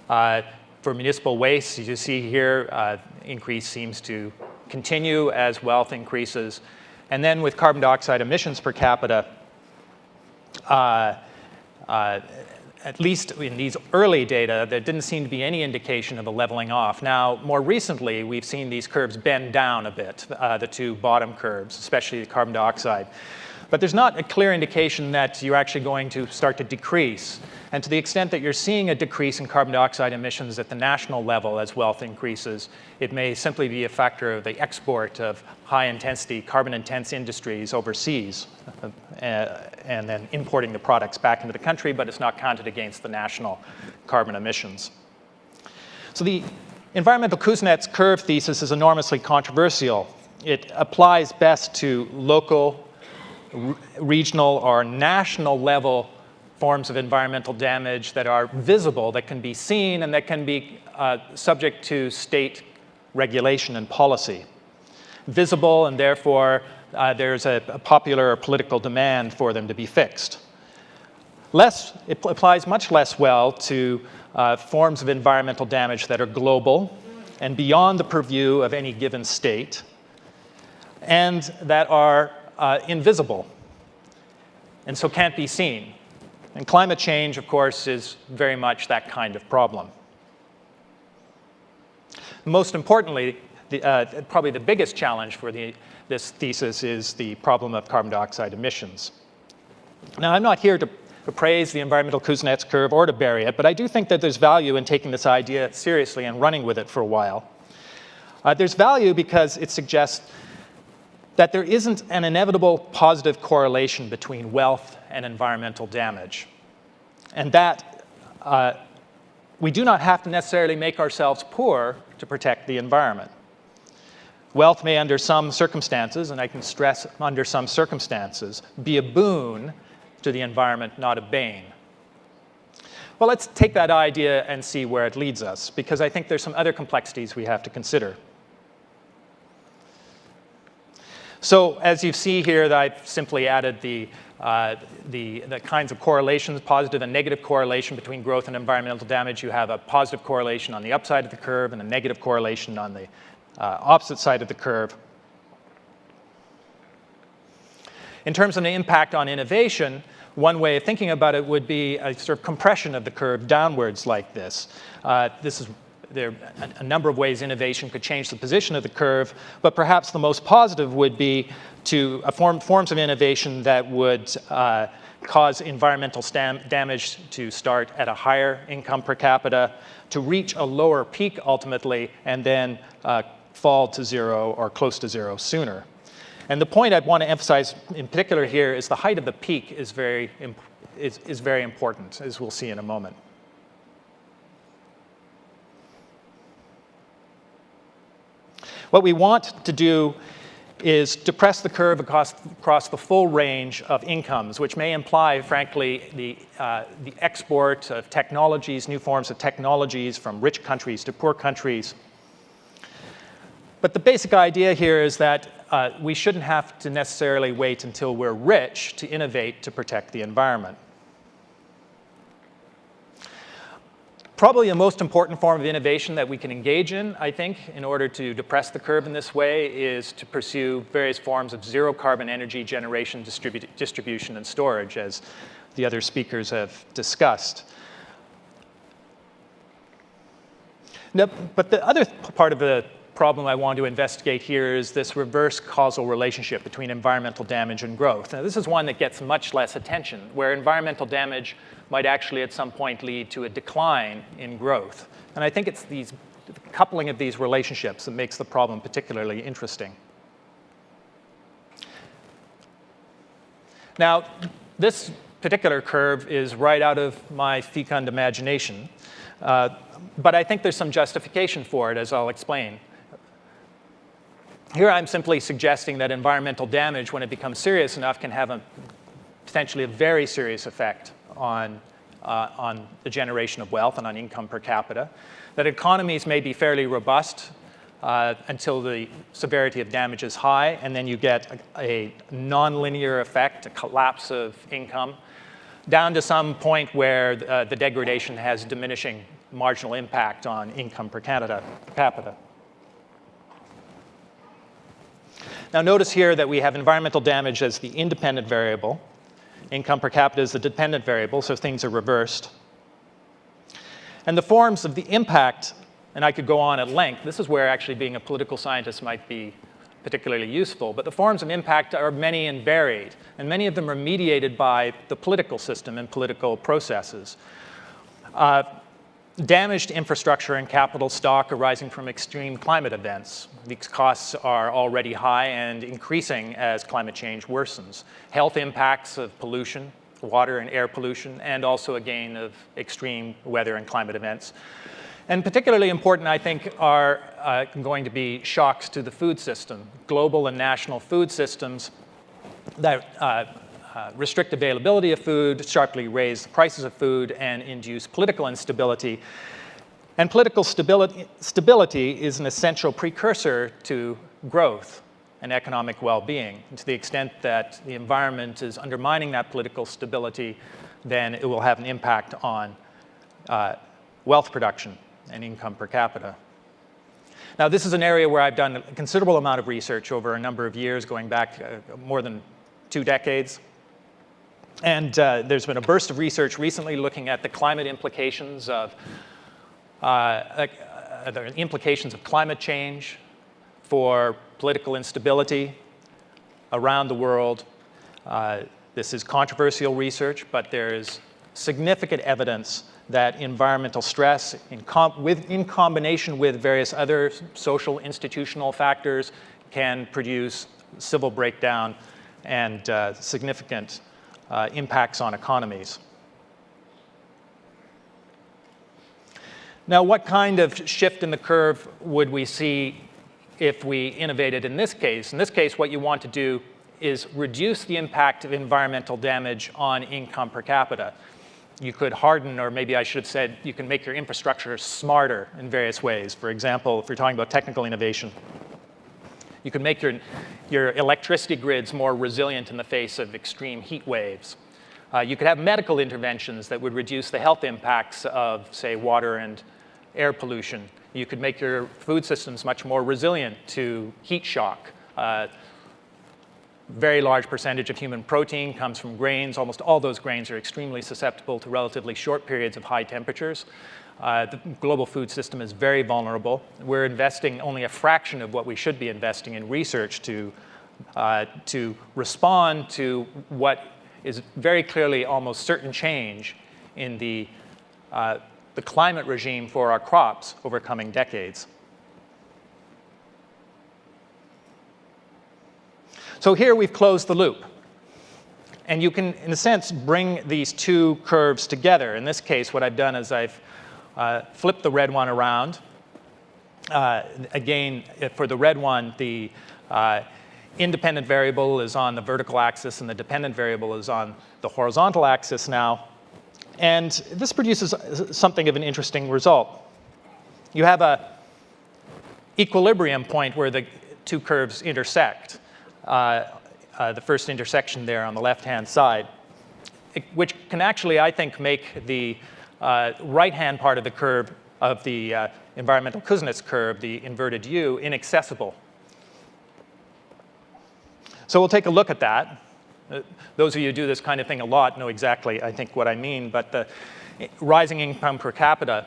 Speaker 4: For municipal waste, as you see here, increase seems to continue as wealth increases. And then with carbon dioxide emissions per capita, at least in these early data, there didn't seem to be any indication of a leveling off. Now, more recently, we've seen these curves bend down a bit, the two bottom curves, especially the carbon dioxide. But there's not a clear indication that you're actually going to start to decrease. And to the extent that you're seeing a decrease in carbon dioxide emissions at the national level as wealth increases, it may simply be a factor of the export of high-intensity, carbon-intense industries overseas, and then importing the products back into the country, but it's not counted against the national carbon emissions. So the environmental Kuznets curve thesis is enormously controversial. It applies best to local, regional, or national level forms of environmental damage that are visible, that can be seen, and that can be subject to state regulation and policy. Visible, and therefore there's a popular or political demand for them to be fixed. It applies much less well to forms of environmental damage that are global and beyond the purview of any given state, and that are invisible, and so can't be seen. And climate change, of course, is very much that kind of problem. Most importantly, probably the biggest challenge for this thesis is the problem of carbon dioxide emissions. Now, I'm not here to praise the environmental Kuznets curve or to bury it, but I do think that there's value in taking this idea seriously and running with it for a while. There's value because it suggests that there isn't an inevitable positive correlation between wealth and environmental damage, and that we do not have to necessarily make ourselves poor to protect the environment. Wealth may, under some circumstances, and I can stress under some circumstances, be a boon to the environment, not a bane. Well, let's take that idea and see where it leads us, because I think there's some other complexities we have to consider. So as you see here, that I've simply added the kinds of correlations, positive and negative correlation between growth and environmental damage. You have a positive correlation on the upside of the curve and a negative correlation on the opposite side of the curve. In terms of the impact on innovation, one way of thinking about it would be a sort of compression of the curve downwards like this. There are a number of ways innovation could change the position of the curve, but perhaps the most positive would be to forms of innovation that would cause environmental damage to start at a higher income per capita, to reach a lower peak ultimately, and then fall to zero or close to zero sooner. And the point I'd want to emphasize in particular here is the height of the peak is very important, as we'll see in a moment. What we want to do is depress the curve across the full range of incomes, which may imply, frankly, the export of technologies, new forms of technologies from rich countries to poor countries. But the basic idea here is that we shouldn't have to necessarily wait until we're rich to innovate to protect the environment. Probably the most important form of innovation that we can engage in, I think, in order to depress the curve in this way is to pursue various forms of zero carbon energy generation, distribution, and storage, as the other speakers have discussed. Now, but the other part of the problem I want to investigate here is this reverse causal relationship between environmental damage and growth. Now, this is one that gets much less attention, where environmental damage might actually at some point lead to a decline in growth. And I think it's the coupling of these relationships that makes the problem particularly interesting. Now, this particular curve is right out of my fecund imagination, but I think there's some justification for it, as I'll explain. Here I'm simply suggesting that environmental damage, when it becomes serious enough, can have potentially a very serious effect on the generation of wealth and on income per capita. That economies may be fairly robust until the severity of damage is high, and then you get a nonlinear effect, a collapse of income, down to some point where the degradation has diminishing marginal impact on income per capita. Now notice here that we have environmental damage as the independent variable. Income per capita is the dependent variable, so things are reversed. And the forms of the impact, and I could go on at length, this is where actually being a political scientist might be particularly useful, but the forms of impact are many and varied, and many of them are mediated by the political system and political processes. Damaged infrastructure and capital stock arising from extreme climate events. These costs are already high and increasing as climate change worsens. Health impacts of pollution, water and air pollution, and also again of extreme weather and climate events. And particularly important, I think, are going to be shocks to the food system. Global and national food systems that restrict availability of food, sharply raise the prices of food, and induce political instability. And political stability is an essential precursor to growth and economic well-being. And to the extent that the environment is undermining that political stability, then it will have an impact on wealth production and income per capita. Now, this is an area where I've done a considerable amount of research over a number of years, going back more than 2 decades. And there's been a burst of research recently looking at the climate implications of climate change for political instability around the world. This is controversial research, but there is significant evidence that environmental stress, in combination with various other social institutional factors, can produce civil breakdown and significant impacts on economies. Now, what kind of shift in the curve would we see if we innovated in this case? In this case, what you want to do is reduce the impact of environmental damage on income per capita. You could harden, or maybe I should have said, you can make your infrastructure smarter in various ways. For example, if you're talking about technical innovation, you can make your electricity grids more resilient in the face of extreme heat waves. You could have medical interventions that would reduce the health impacts of, say, water and air pollution. You could make your food systems much more resilient to heat shock. Very large percentage of human protein comes from grains. Almost all those grains are extremely susceptible to relatively short periods of high temperatures. The global food system is very vulnerable. We're investing only a fraction of what we should be investing in research to respond to what is very clearly almost certain change in the climate regime for our crops over coming decades. So here we've closed the loop. And you can, in a sense, bring these two curves together. In this case, what I've done is I've flipped the red one around. Again, for the red one, the independent variable is on the vertical axis and the dependent variable is on the horizontal axis now. And this produces something of an interesting result. You have an equilibrium point where the two curves intersect. The first intersection there on the left-hand side, which can actually, I think, make the right-hand part of the curve of the environmental Kuznets curve, the inverted U, inaccessible. So we'll take a look at that. Those of you who do this kind of thing a lot know exactly, I think, what I mean. But the rising income per capita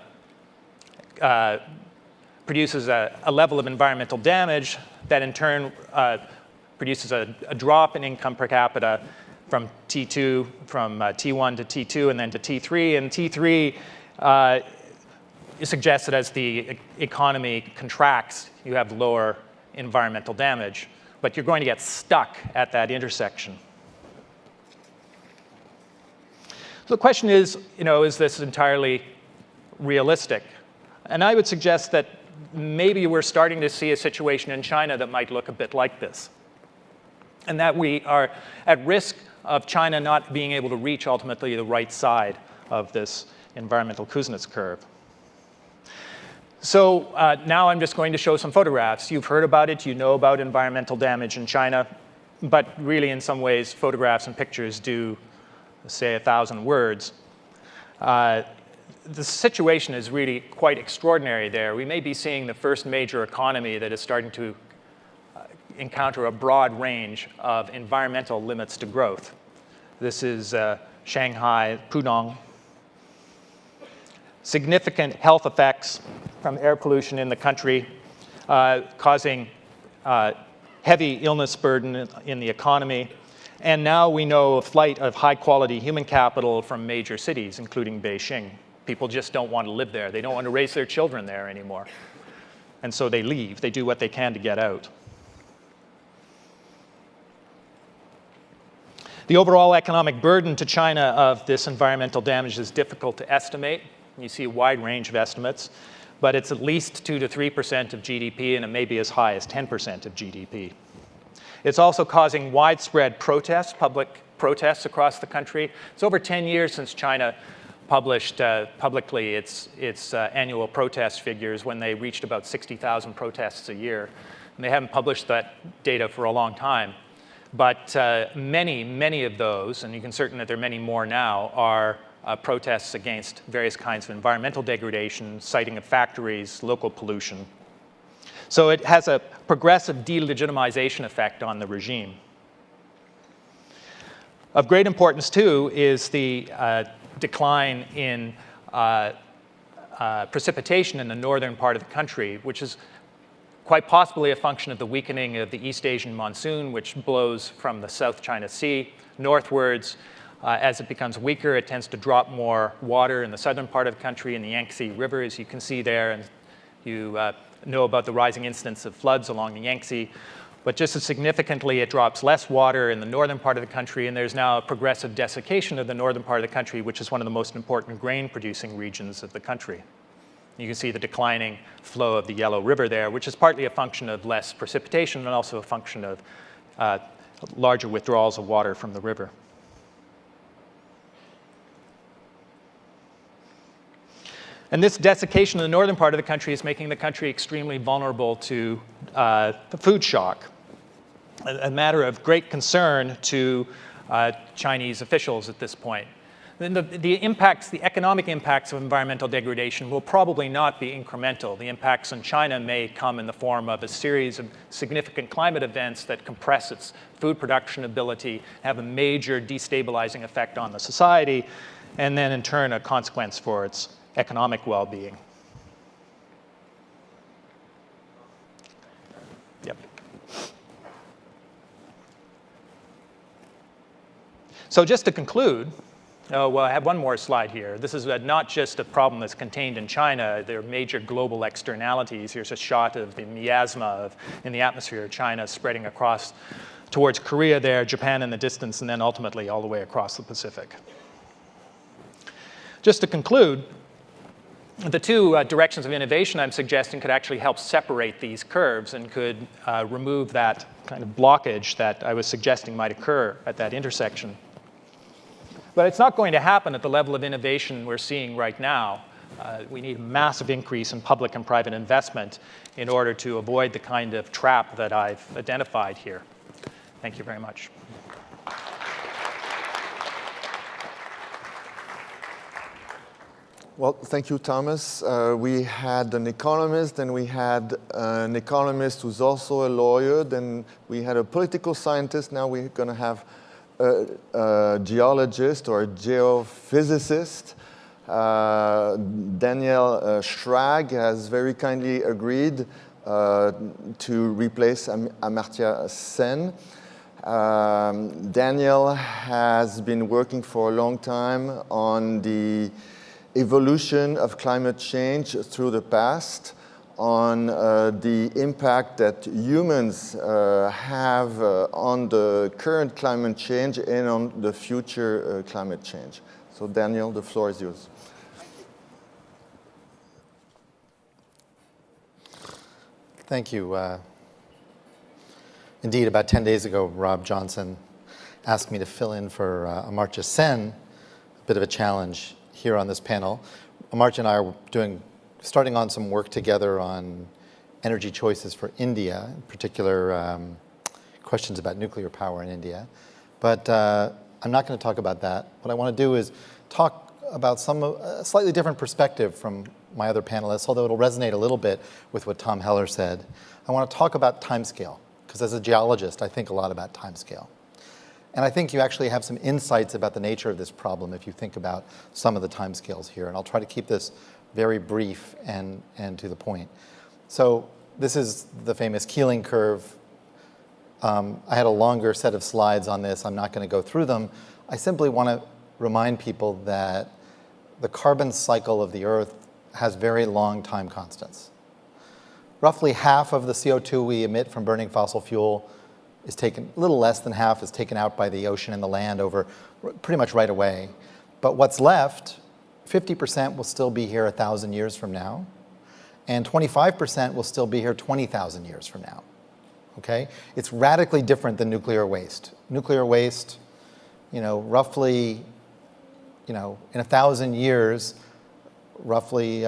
Speaker 4: produces a level of environmental damage that in turn produces a drop in income per capita from T2, from T1 to T2 and then to T3. And T3 suggests that as the economy contracts, you have lower environmental damage. But you're going to get stuck at that intersection. So the question is, is this entirely realistic? And I would suggest that maybe we're starting to see a situation in China that might look a bit like this. And that we are at risk of China not being able to reach ultimately the right side of this environmental Kuznets curve. So now I'm just going to show some photographs. You've heard about it. You know about environmental damage in China. But really, in some ways, photographs and pictures do say 1,000 words. The situation is really quite extraordinary there. We may be seeing the first major economy that is starting to encounter a broad range of environmental limits to growth. This is Shanghai, Pudong. Significant health effects from air pollution in the country, causing heavy illness burden in the economy. And now we know a flight of high-quality human capital from major cities, including Beijing. People just don't want to live there. They don't want to raise their children there anymore. And so they leave. They do what they can to get out. The overall economic burden to China of this environmental damage is difficult to estimate. You see a wide range of estimates, but it's at least 2 to 3% of GDP, and it may be as high as 10% of GDP. It's also causing widespread protests, public protests across the country. It's over 10 years since China published publicly its annual protest figures, when they reached about 60,000 protests a year. And they haven't published that data for a long time. But many of those, and you can certain that there are many more now, are protests against various kinds of environmental degradation, siting of factories, local pollution. So it has a progressive delegitimization effect on the regime. Of great importance, too, is the decline in precipitation in the northern part of the country, which is quite possibly a function of the weakening of the East Asian monsoon, which blows from the South China Sea northwards. As it becomes weaker, it tends to drop more water in the southern part of the country in the Yangtze River, as you can see there. And you know about the rising incidence of floods along the Yangtze. But just as significantly, it drops less water in the northern part of the country, and there's now a progressive desiccation of the northern part of the country, which is one of the most important grain-producing regions of the country. You can see the declining flow of the Yellow River there, which is partly a function of less precipitation and also a function of larger withdrawals of water from the river. And this desiccation in the northern part of the country is making the country extremely vulnerable to the food shock, a matter of great concern to Chinese officials at this point. Then the economic impacts of environmental degradation will probably not be incremental. The impacts on China may come in the form of a series of significant climate events that compress its food production ability, have a major destabilizing effect on the society, and then in turn a consequence for its economic well-being. Yep. So just to conclude, well, I have one more slide here. This is not just a problem that's contained in China. There are major global externalities. Here's a shot of the miasma in the atmosphere of China spreading across towards Korea there, Japan in the distance, and then ultimately all the way across the Pacific. Just to conclude, the two directions of innovation I'm suggesting could actually help separate these curves and could remove that kind of blockage that I was suggesting might occur at that intersection. But it's not going to happen at the level of innovation we're seeing right now. We need a massive increase in public and private investment in order to avoid the kind of trap that I've identified here. Thank you very much.
Speaker 1: Well, thank you, Thomas. We had an economist, and we had an economist who's also a lawyer, then we had a political scientist. Now we're going to have a geologist or a geophysicist. Daniel Schrag has very kindly agreed to replace Amartya Sen. Daniel has been working for a long time on the evolution of climate change through the past, on the impact that humans have on the current climate change and on the future climate change. So Daniel, the floor is yours.
Speaker 5: Thank you. Indeed, about 10 days ago, Rob Johnson asked me to fill in for Amartya Sen, a bit of a challenge here on this panel. Amartya and I are starting on some work together on energy choices for India, in particular questions about nuclear power in India. But I'm not going to talk about that. What I want to do is talk about a slightly different perspective from my other panelists, although it'll resonate a little bit with what Tom Heller said. I want to talk about timescale, because as a geologist, I think a lot about timescale. And I think you actually have some insights about the nature of this problem if you think about some of the timescales here. And I'll try to keep this very brief and to the point. So this is the famous Keeling curve. I had a longer set of slides on this. I'm not going to go through them. I simply want to remind people that the carbon cycle of the Earth has very long time constants. Roughly half of the CO2 we emit from burning fossil fuel is taken, a little less than half is taken out by the ocean and the land over pretty much right away. But what's left, 50% will still be here 1,000 years from now, and 25% will still be here 20,000 years from now. Okay? It's radically different than nuclear waste. Nuclear waste, roughly, in 1,000 years, roughly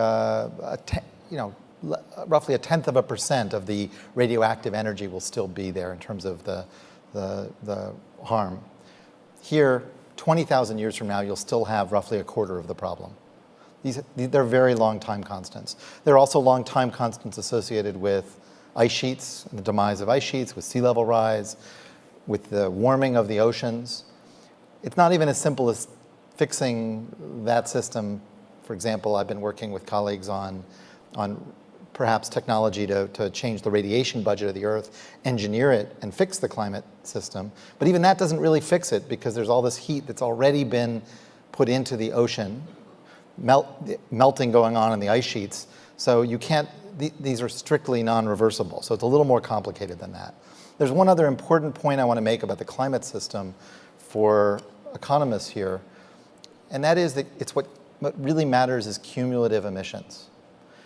Speaker 5: roughly 0.1% of the radioactive energy will still be there in terms of the harm. Here, 20,000 years from now, you'll still have roughly a quarter of the problem. They're very long time constants. There are also long time constants associated with ice sheets, and the demise of ice sheets, with sea level rise, with the warming of the oceans. It's not even as simple as fixing that system. For example, I've been working with colleagues on perhaps technology to change the radiation budget of the Earth, engineer it, and fix the climate system. But even that doesn't really fix it, because there's all this heat that's already been put into the ocean, melting going on in the ice sheets. So you can't, these are strictly non-reversible. So it's a little more complicated than that. There's one other important point I want to make about the climate system for economists here, and that is that what really matters is cumulative emissions.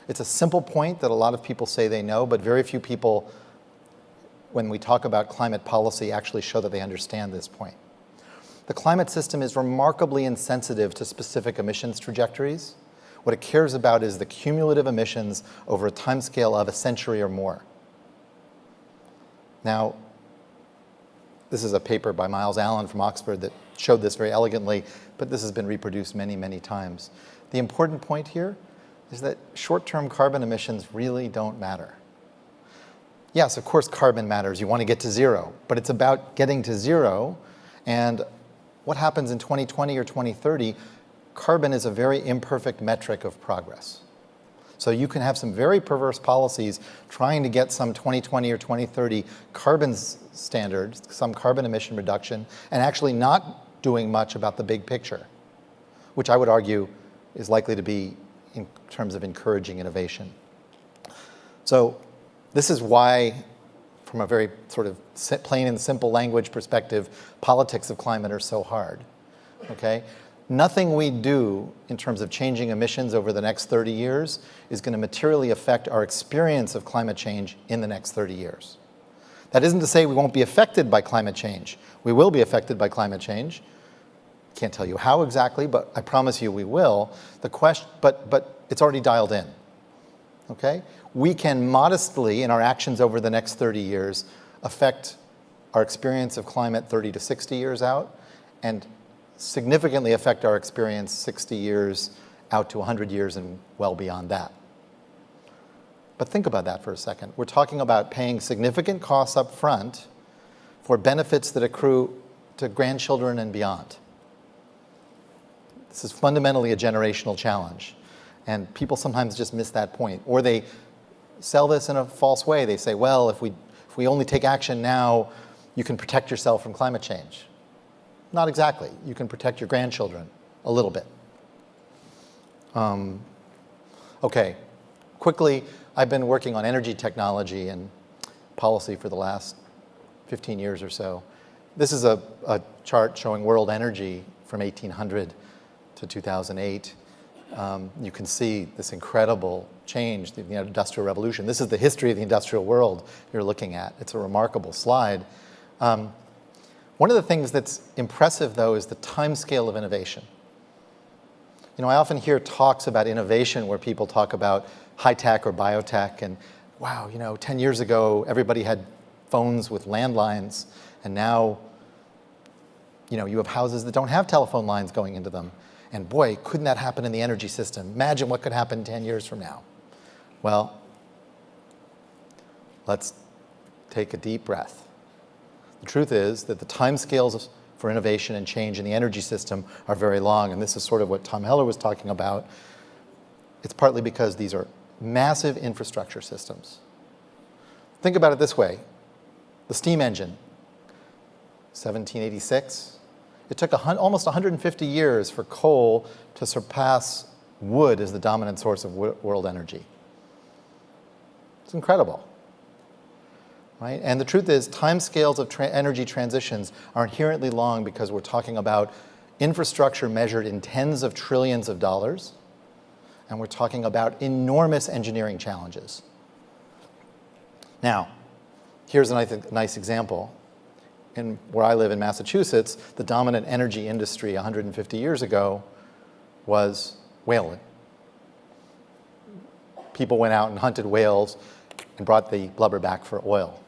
Speaker 5: It's a simple point that a lot of people say they know, but very few people, when we talk about climate policy, actually show that they understand this point. The climate system is remarkably insensitive to specific emissions trajectories. What it cares about is the cumulative emissions over a timescale of a century or more. Now, this is a paper by Miles Allen from Oxford that showed this very elegantly, but this has been reproduced many, many times. The important point here is that short-term carbon emissions really don't matter. Yes, of course carbon matters. You want to get to zero, but it's about getting to zero, and what happens in 2020 or 2030, carbon is a very imperfect metric of progress. So you can have some very perverse policies trying to get some 2020 or 2030 carbon standards, some carbon emission reduction, and actually not doing much about the big picture, which I would argue is likely to be in terms of encouraging innovation. So this is why, from a very sort of plain and simple language perspective, politics of climate are so hard, okay? Nothing we do in terms of changing emissions over the next 30 years is going to materially affect our experience of climate change in the next 30 years. That isn't to say we won't be affected by climate change. We will be affected by climate change. Can't tell you how exactly, but I promise you we will. The question, but It's already dialed in, okay? We can modestly, in our actions over the next 30 years, affect our experience of climate 30 to 60 years out, and significantly affect our experience 60 years out to 100 years and well beyond that. But think about that for a second. We're talking about paying significant costs up front for benefits that accrue to grandchildren and beyond. This is fundamentally a generational challenge. And people sometimes just miss that point. Or they sell this in a false way. They say, well, if we only take action now, you can protect yourself from climate change. Not exactly. You can protect your grandchildren a little bit. Okay, quickly, I've been working on energy technology and policy for the last 15 years or so. This is a chart showing world energy from 1800 to 2008. You can see this incredible change, the Industrial Revolution. This is the history of the industrial world you're looking at. It's a remarkable slide. One of the things that's impressive, though, is the timescale of innovation. You know, I often hear talks about innovation where people talk about high-tech or biotech, and wow, 10 years ago, everybody had phones with landlines, and now, you have houses that don't have telephone lines going into them. And boy, couldn't that happen in the energy system? Imagine what could happen 10 years from now. Well, let's take a deep breath. The truth is that the timescales for innovation and change in the energy system are very long, and this is sort of what Tom Heller was talking about. It's partly because these are massive infrastructure systems. Think about it this way. The steam engine, 1786. It took almost 150 years for coal to surpass wood as the dominant source of world energy. It's incredible, right? And the truth is, timescales of energy transitions are inherently long because we're talking about infrastructure measured in tens of trillions of dollars, and we're talking about enormous engineering challenges. Now, here's a nice example. Where I live in Massachusetts, the dominant energy industry 150 years ago was whaling. People went out and hunted whales and brought the blubber back for oil.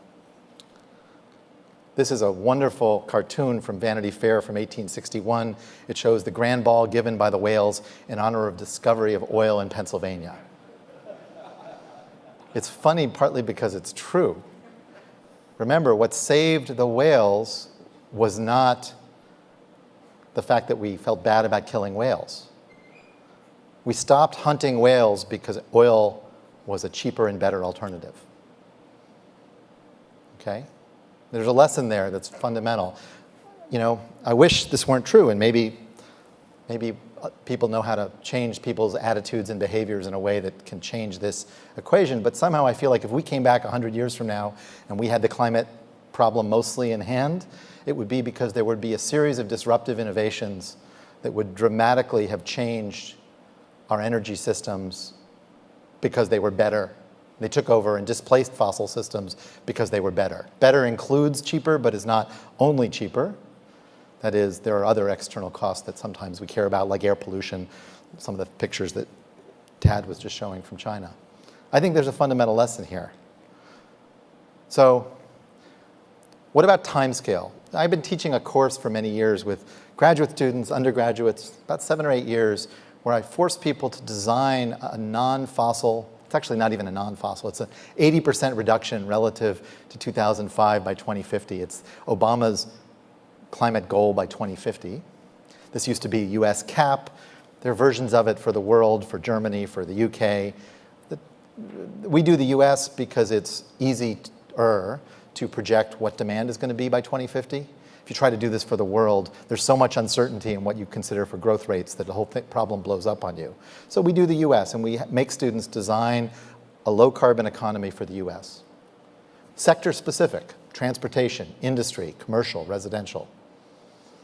Speaker 5: This is a wonderful cartoon from Vanity Fair from 1861. It shows the grand ball given by the whales in honor of discovery of oil in Pennsylvania. It's funny partly because it's true. Remember, what saved the whales was not the fact that we felt bad about killing whales. We stopped hunting whales because oil was a cheaper and better alternative. Okay? There's a lesson there that's fundamental. I wish this weren't true, and maybe people know how to change people's attitudes and behaviors in a way that can change this equation. But somehow I feel like if we came back 100 years from now and we had the climate problem mostly in hand, it would be because there would be a series of disruptive innovations that would dramatically have changed our energy systems because they were better. They took over and displaced fossil systems because they were better. Better includes cheaper, but is not only cheaper. That is, there are other external costs that sometimes we care about, like air pollution, some of the pictures that Tad was just showing from China. I think there's a fundamental lesson here. So, what about timescale? I've been teaching a course for many years with graduate students, undergraduates, about 7 or 8 years, where I force people to design a non-fossil, it's actually not even a non-fossil, it's an 80% reduction relative to 2005 by 2050. It's Obama's climate goal by 2050. This used to be US cap. There are versions of it for the world, for Germany, for the UK. We do the US because it's easier to project what demand is going to be by 2050. If you try to do this for the world, there's so much uncertainty in what you consider for growth rates that the whole problem blows up on you. So we do the US, and we make students design a low-carbon economy for the US. Sector-specific, transportation, industry, commercial, residential.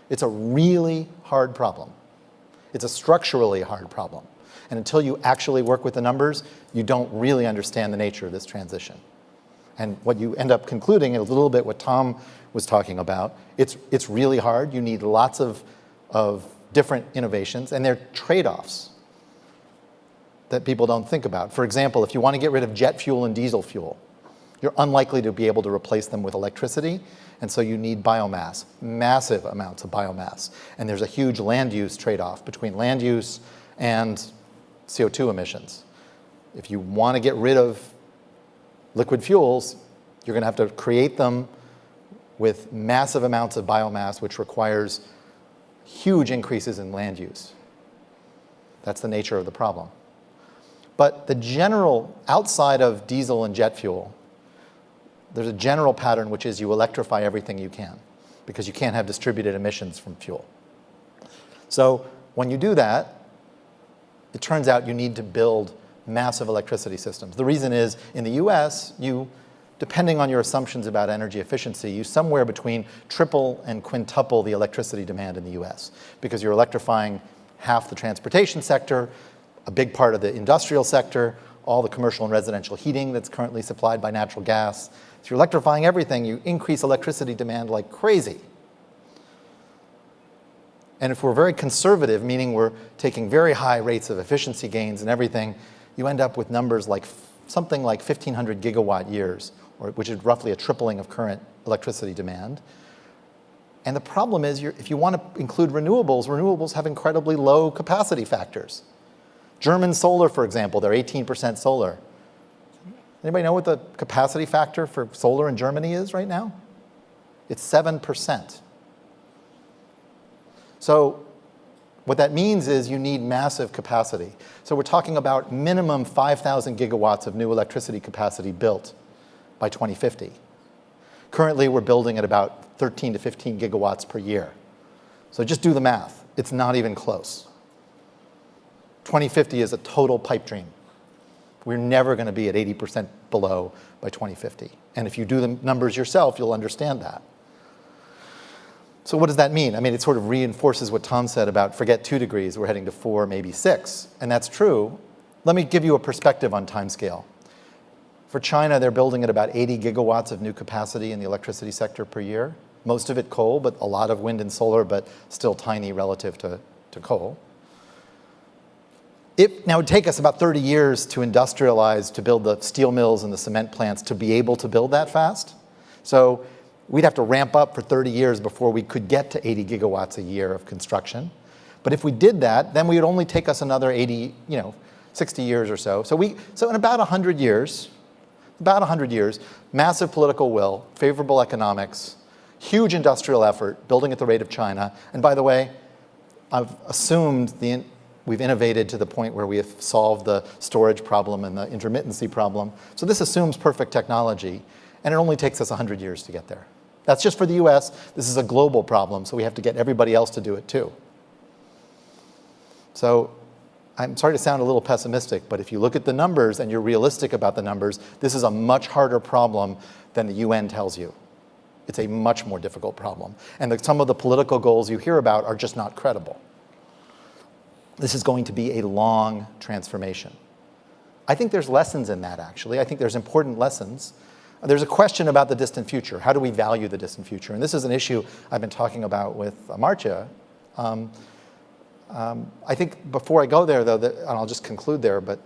Speaker 5: It's a really hard problem. It's a structurally hard problem. And until you actually work with the numbers, you don't really understand the nature of this transition. And what you end up concluding is a little bit what Tom was talking about. It's really hard. You need lots of different innovations, and they're trade-offs. that people don't think about. For example, if you want to get rid of jet fuel and diesel fuel, you're unlikely to be able to replace them with electricity, and so you need biomass, massive amounts of biomass. And there's a huge land use trade-off between land use and CO2 emissions. If you want to get rid of liquid fuels, you're going to have to create them with massive amounts of biomass, which requires huge increases in land use. That's the nature of the problem. But the general, outside of diesel and jet fuel, there's a general pattern, which is you electrify everything you can, because you can't have distributed emissions from fuel. So when you do that, it turns out you need to build massive electricity systems. The reason is, in the US, depending on your assumptions about energy efficiency, you somewhere between triple and quintuple the electricity demand in the US, because you're electrifying half the transportation sector, a big part of the industrial sector, all the commercial and residential heating that's currently supplied by natural gas. So you're electrifying everything, you increase electricity demand like crazy. And if we're very conservative, meaning we're taking very high rates of efficiency gains and everything, you end up with numbers like something like 1,500 gigawatt years, which is roughly a tripling of current electricity demand. And the problem is, if you want to include renewables, renewables have incredibly low capacity factors. German solar, for example, they're 18% solar. Anybody know what the capacity factor for solar in Germany is right now? It's 7%. So what that means is you need massive capacity. So we're talking about minimum 5,000 gigawatts of new electricity capacity built by 2050. Currently, we're building at about 13 to 15 gigawatts per year. So just do the math. It's not even close. 2050 is a total pipe dream. We're never going to be at 80% below by 2050. And if you do the numbers yourself, you'll understand that. So what does that mean? I mean, it sort of reinforces what Tom said about forget 2 degrees, we're heading to 4, maybe 6. And that's true. Let me give you a perspective on timescale. For China, they're building at about 80 gigawatts of new capacity in the electricity sector per year. Most of it coal, but a lot of wind and solar, but still tiny relative to coal. Now, it would take us about 30 years to industrialize, to build the steel mills and the cement plants to be able to build that fast. So we'd have to ramp up for 30 years before we could get to 80 gigawatts a year of construction. But if we did that, then we would only take us another 60 years or so. So in about 100 years, massive political will, favorable economics, huge industrial effort, building at the rate of China. And by the way, I've assumed we've innovated to the point where we have solved the storage problem and the intermittency problem. So this assumes perfect technology, and it only takes us 100 years to get there. That's just for the US. This is a global problem, so we have to get everybody else to do it too. So I'm sorry to sound a little pessimistic, but if you look at the numbers and you're realistic about the numbers, this is a much harder problem than the UN tells you. It's a much more difficult problem. And some of the political goals you hear about are just not credible. This is going to be a long transformation. I think there's lessons in that, actually. I think there's important lessons. There's a question about the distant future. How do we value the distant future? And this is an issue I've been talking about with Amartya. I think before I go there, though, and I'll just conclude there, but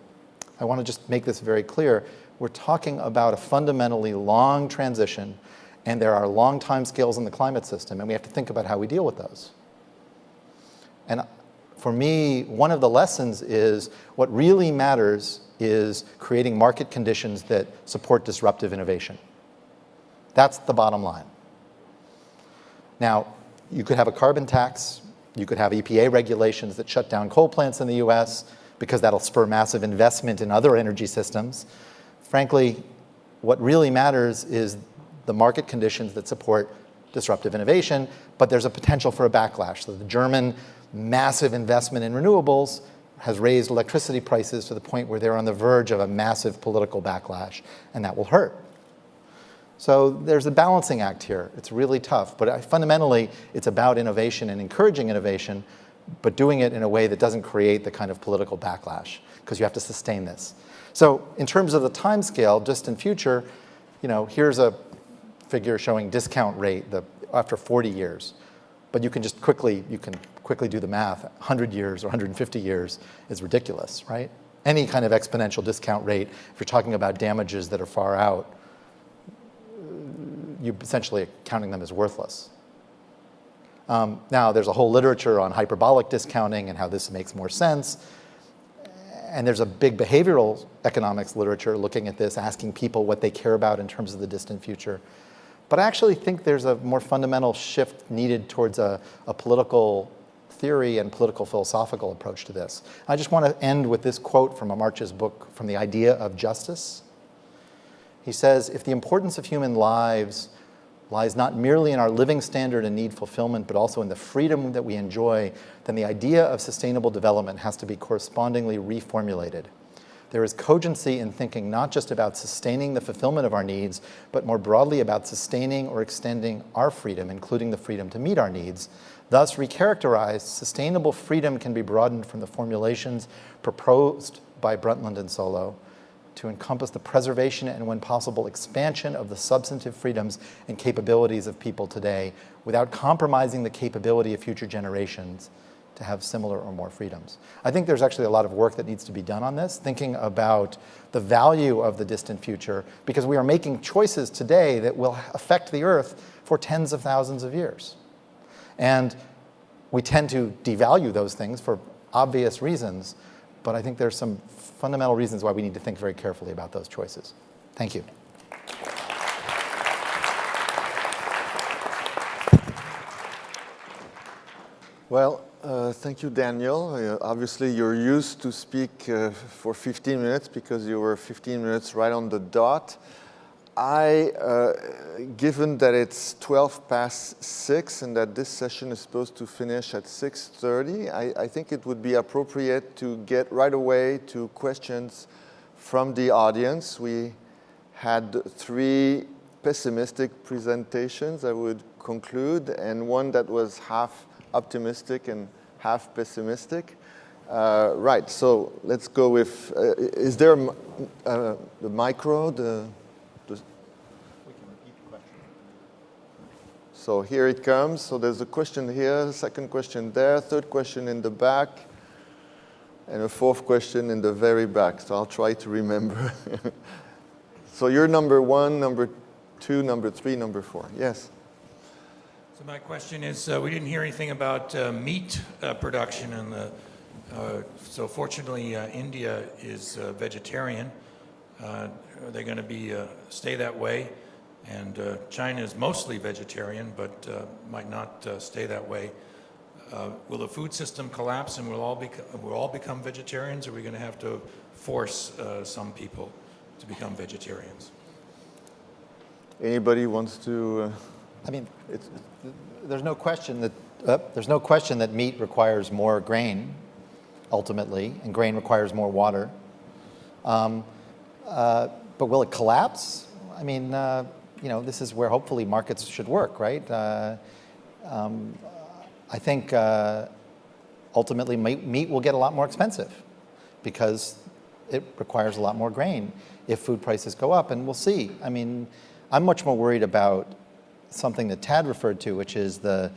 Speaker 5: I want to just make this very clear. We're talking about a fundamentally long transition, and there are long time scales in the climate system, and we have to think about how we deal with those. And for me, one of the lessons is what really matters is creating market conditions that support disruptive innovation. That's the bottom line. Now, you could have a carbon tax. You could have EPA regulations that shut down coal plants in the US because that'll spur massive investment in other energy systems. Frankly, what really matters is the market conditions that support disruptive innovation, but there's a potential for a backlash. So the German massive investment in renewables has raised electricity prices to the point where they're on the verge of a massive political backlash, and that will hurt. So there's a balancing act here. It's really tough, but fundamentally, it's about innovation and encouraging innovation, but doing it in a way that doesn't create the kind of political backlash, because you have to sustain this. So in terms of the time scale, distant future, here's a figure showing discount rate after 40 years. But you can quickly do the math. 100 years or 150 years is ridiculous, right? any kind of exponential discount rate, if you're talking about damages that are far out, you're essentially counting them as worthless. Now, there's a whole literature on hyperbolic discounting and how this makes more sense. And there's a big behavioral economics literature looking at this, asking people what they care about in terms of the distant future. But I actually think there's a more fundamental shift needed towards a political theory and political philosophical approach to this. I just want to end with this quote from Amartya's book, From the Idea of Justice. He says, if the importance of human lives lies not merely in our living standard and need fulfillment, but also in the freedom that we enjoy, then the idea of sustainable development has to be correspondingly reformulated. There is cogency in thinking not just about sustaining the fulfillment of our needs, but more broadly about sustaining or extending our freedom, including the freedom to meet our needs. Thus, recharacterized, sustainable freedom can be broadened from the formulations proposed by Brundtland and Solow to encompass the preservation and, when possible, expansion of the substantive freedoms and capabilities of people today without compromising the capability of future generations to have similar or more freedoms. I think there's actually a lot of work that needs to be done on this, thinking about the value of the distant future, because we are making choices today that will affect the Earth for tens of thousands of years. And we tend to devalue those things for obvious reasons, but I think there's some fundamental reasons why we need to think very carefully about those choices. Thank you.
Speaker 1: Well, thank you, Daniel. Obviously, you're used to speak for 15 minutes because you were 15 minutes right on the dot. Given that it's 12 past 6 and that this session is supposed to finish at 6:30, I think it would be appropriate to get right away to questions from the audience. We had 3 pessimistic presentations, I would conclude, and one that was half optimistic and half pessimistic. Right, so let's go with, is there the micro? So here it comes. So there's a question here, second question there, third question in the back, and a fourth question in the very back. So I'll try to remember. So you're number 1, number 2, number 3, number 4. Yes?
Speaker 6: So my question is, we didn't hear anything about meat production. So fortunately, India is vegetarian. Are they going to stay that way? And China is mostly vegetarian, but might not stay that way. Will the food system collapse and we'll all become vegetarians, or are we going to have to force some people to become vegetarians?
Speaker 1: Anybody wants to?
Speaker 5: I mean, there's no question that meat requires more grain, ultimately, and grain requires more water. But will it collapse? I mean, this is where hopefully markets should work, right? I think ultimately meat will get a lot more expensive because it requires a lot more grain if food prices go up, and we'll see. I mean, I'm much more worried about something that Tad referred to, which is the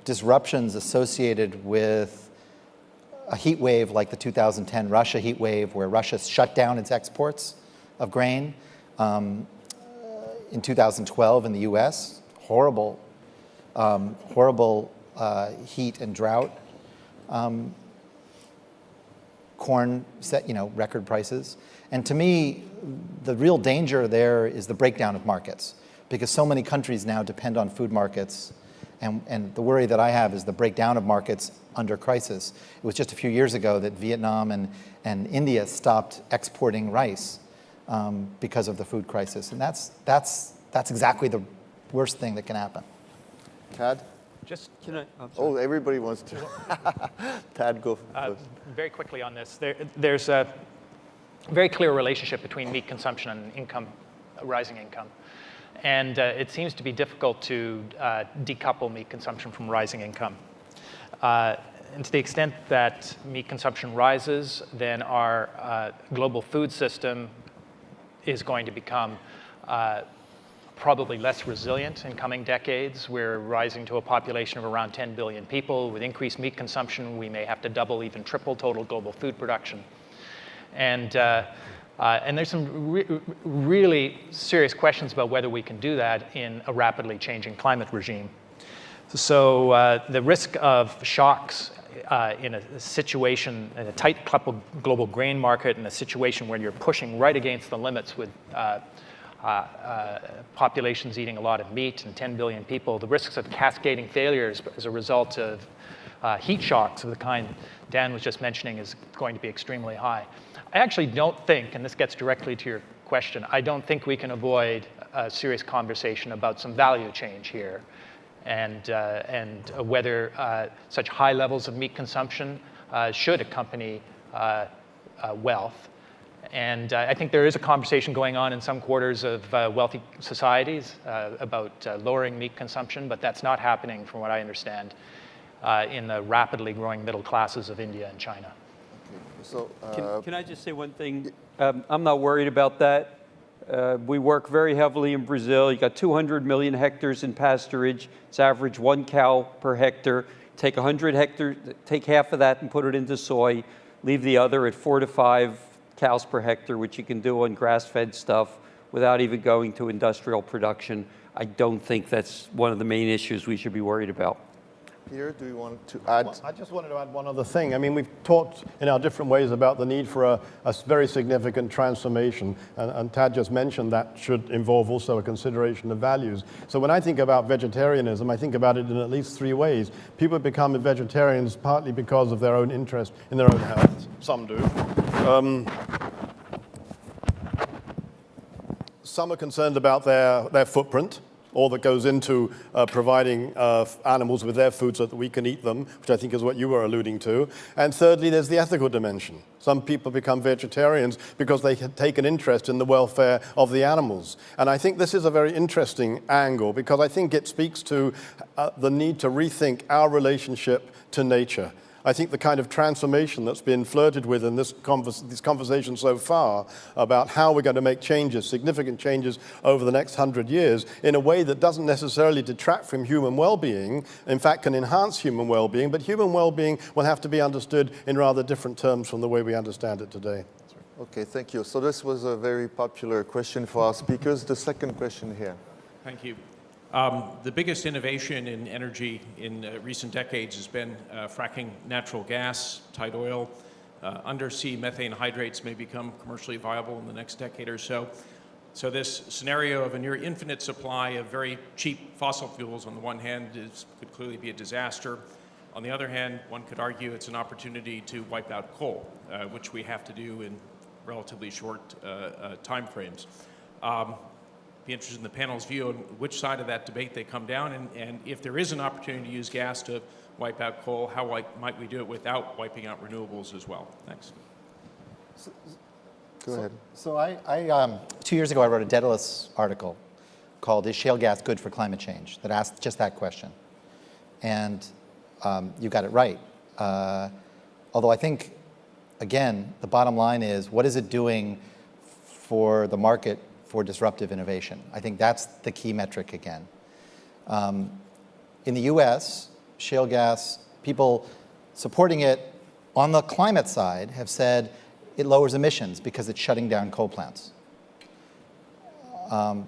Speaker 5: disruptions associated with a heat wave like the 2010 Russia heat wave, where Russia shut down its exports of grain. In 2012 in the U.S., horrible heat and drought. Corn set, record prices. And to me, the real danger there is the breakdown of markets, because so many countries now depend on food markets. And the worry that I have is the breakdown of markets under crisis. It was just a few years ago that Vietnam and India stopped exporting rice because of the food crisis. And that's exactly the worst thing that can happen.
Speaker 1: Tad? Oh, everybody wants to. Tad, go first.
Speaker 4: Very quickly on this, there's a very clear relationship between meat consumption and income, rising income. And it seems to be difficult to decouple meat consumption from rising income. And to the extent that meat consumption rises, then our global food system is going to become probably less resilient in coming decades. We're rising to a population of around 10 billion people. With increased meat consumption, we may have to double, even triple total global food production. And there's some really serious questions about whether we can do that in a rapidly changing climate regime. So the risk of shocks in a situation, in a tight global grain market, in a situation where you're pushing right against the limits with populations eating a lot of meat and 10 billion people, the risks of cascading failures as a result of heat shocks of the kind Dan was just mentioning is going to be extremely high. I actually don't think, and this gets directly to your question, I don't think we can avoid a serious conversation about some value change here, and whether such high levels of meat consumption should accompany wealth. And I think there is a conversation going on in some quarters of wealthy societies about lowering meat consumption, but that's not happening, from what I understand, in the rapidly growing middle classes of India and China.
Speaker 1: So,
Speaker 3: Can I just say one thing? I'm not worried about that. We work very heavily in Brazil. You got 200 million hectares in pasturage. It's average 1 cow per hectare. Take 100 hectares, take half of that and put it into soy. Leave the other at 4 to 5 cows per hectare, which you can do on grass-fed stuff without even going to industrial production. I don't think that's one of the main issues we should be worried about.
Speaker 1: Peter, do you want to add?
Speaker 2: Well, I just wanted to add one other thing. I mean, we've talked in our different ways about the need for a very significant transformation, and Tad just mentioned that should involve also a consideration of values. So when I think about vegetarianism, I think about it in at least 3 ways. People become vegetarians partly because of their own interest in their own health. Some do. Some are concerned about their footprint, all that goes into providing animals with their food so that we can eat them, which I think is what you were alluding to. And thirdly, there's the ethical dimension. Some people become vegetarians because they take an interest in the welfare of the animals. And I think this is a very interesting angle because I think it speaks to the need to rethink our relationship to nature. I think the kind of transformation that's been flirted with in this conversation so far about how we're going to make changes, significant changes over the next 100 years in a way that doesn't necessarily detract from human well-being, in fact can enhance human well-being, but human well-being will have to be understood in rather different terms from the way we understand it today.
Speaker 1: Okay, thank you. So this was a very popular question for our speakers. The second question here.
Speaker 7: Thank you. The biggest innovation in energy in recent decades has been fracking natural gas, tight oil. Undersea methane hydrates may become commercially viable in the next decade or so. So this scenario of a near infinite supply of very cheap fossil fuels on the one hand could clearly be a disaster. On the other hand, one could argue it's an opportunity to wipe out coal, which we have to do in relatively short time frames. Be interested in the panel's view on which side of that debate they come down, and if there is an opportunity to use gas to wipe out coal, how might we do it without wiping out renewables as well? Thanks.
Speaker 1: Go ahead.
Speaker 5: So I 2 years ago, I wrote a Daedalus article called "Is Shale Gas Good for Climate Change?" that asked just that question. And you got it right. Although I think, again, the bottom line is, what is it doing for the market for disruptive innovation? I think that's the key metric again. In the US, shale gas, people supporting it on the climate side have said it lowers emissions because it's shutting down coal plants.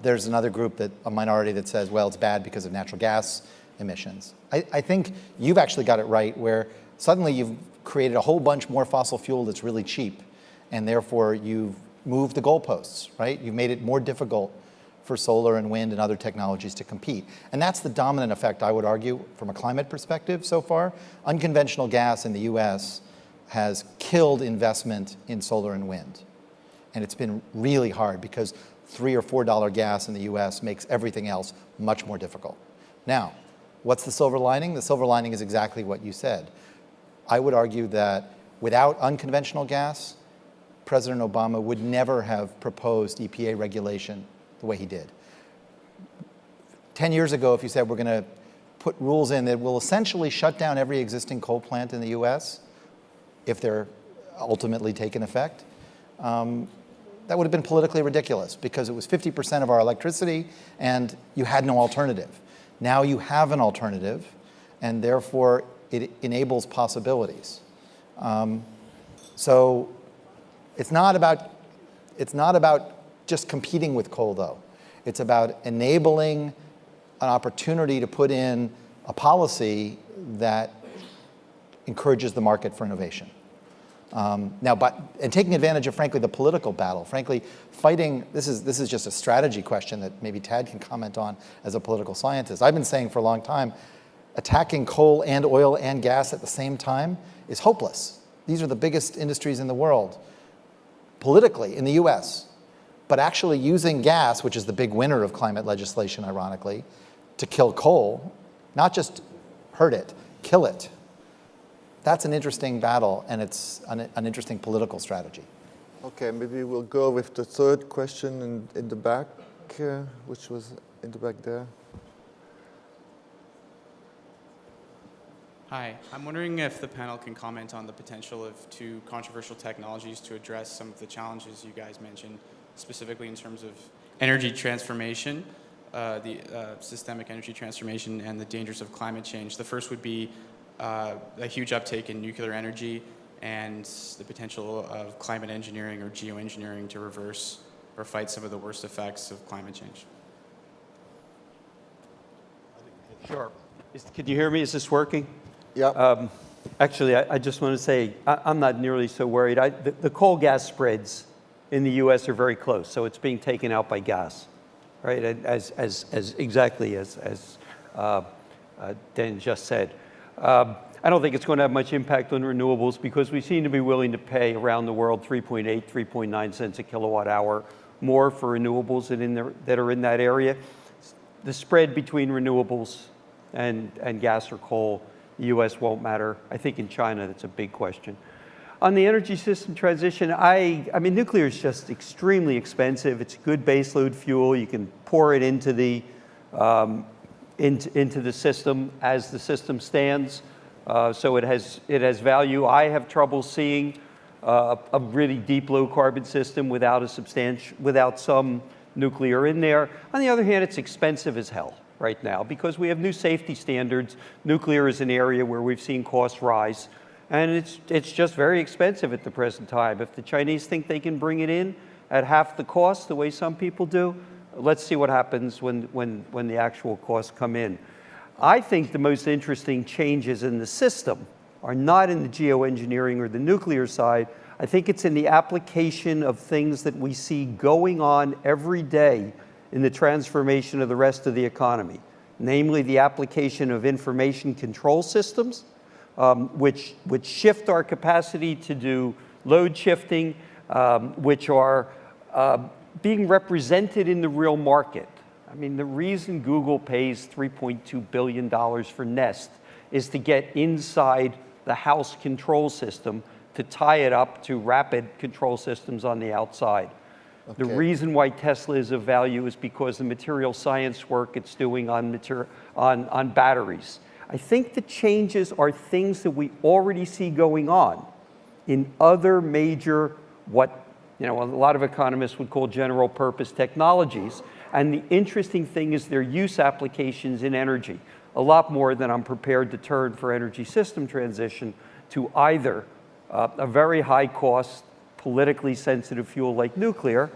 Speaker 5: There's another group, a minority, that says, well, it's bad because of natural gas emissions. I think you've actually got it right, where suddenly you've created a whole bunch more fossil fuel that's really cheap, and therefore you've moved the goalposts, right? You've made it more difficult for solar and wind and other technologies to compete. And that's the dominant effect, I would argue, from a climate perspective so far. Unconventional gas in the US has killed investment in solar and wind. And it's been really hard because $3 or $4 gas in the US makes everything else much more difficult. Now, what's the silver lining? The silver lining is exactly what you said. I would argue that without unconventional gas, President Obama would never have proposed EPA regulation the way he did. 10 years ago, if you said we're going to put rules in that will essentially shut down every existing coal plant in the US, if they're ultimately taken effect, that would have been politically ridiculous because it was 50% of our electricity and you had no alternative. Now you have an alternative, and therefore it enables possibilities. So It's not about just competing with coal, though. It's about enabling an opportunity to put in a policy that encourages the market for innovation. And taking advantage of, frankly, the political battle. Frankly, fighting, this is just a strategy question that maybe Tad can comment on as a political scientist. I've been saying for a long time, attacking coal and oil and gas at the same time is hopeless. These are the biggest industries in the world, politically, in the US. But actually using gas, which is the big winner of climate legislation, ironically, to kill coal, not just hurt it, kill it. That's an interesting battle, and it's an interesting political strategy.
Speaker 1: Okay, maybe we'll go with the third question in the back, which was in the back there.
Speaker 8: Hi, I'm wondering if the panel can comment on the potential of two controversial technologies to address some of the challenges you guys mentioned, specifically in terms of energy transformation, the systemic energy transformation, and the dangers of climate change. The first would be a huge uptake in nuclear energy and the potential of climate engineering or geoengineering to reverse or fight some of the worst effects of climate change.
Speaker 3: Sure. Can you hear me? Is this working?
Speaker 1: Yeah.
Speaker 3: Actually, I just want to say I'm not nearly so worried. The coal-gas spreads in the U.S. are very close, so it's being taken out by gas, right? As exactly as Dan just said. I don't think it's going to have much impact on renewables because we seem to be willing to pay around the world 3.8, 3.9 cents a kilowatt hour more for renewables that are in that area. The spread between renewables and gas or coal, the U.S. won't matter. I think in China, that's a big question. On the energy system transition, I mean, nuclear is just extremely expensive. It's a good baseload fuel. You can pour it into the system as the system stands. So it has value. I have trouble seeing a really deep low carbon system without some nuclear in there. On the other hand, it's expensive as hell right now because we have new safety standards. Nuclear is an area where we've seen costs rise, and it's just very expensive at the present time. If the Chinese think they can bring it in at half the cost, the way some people do, let's see what happens when the actual costs come in. I think the most interesting changes in the system are not in the geoengineering or the nuclear side. I think it's in the application of things that we see going on every day in the transformation of the rest of the economy, namely the application of information control systems, which shift our capacity to do load shifting, which are being represented in the real market. I mean, the reason Google pays $3.2 billion for Nest is to get inside the house control system to tie it up to rapid control systems on the outside. Okay. The reason why Tesla is of value is because the material science work it's doing on batteries. I think the changes are things that we already see going on in other major, what a lot of economists would call general purpose technologies. And the interesting thing is their use applications in energy, a lot more than I'm prepared to turn for energy system transition to either a very high cost, politically sensitive fuel like nuclear,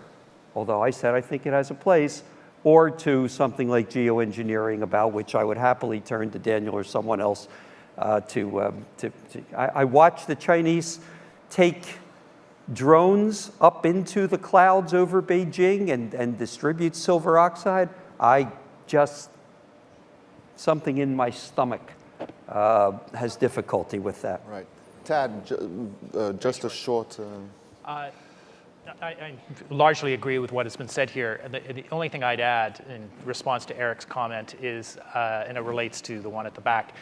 Speaker 3: although I said I think it has a place, or to something like geoengineering, about which I would happily turn to Daniel or someone else I watched the Chinese take drones up into the clouds over Beijing and distribute silver oxide. Something in my stomach has difficulty with that.
Speaker 1: Right. Tad, just a short...
Speaker 4: I largely agree with what has been said here. The only thing I'd add in response to Eric's comment is, and it relates to the one at the back,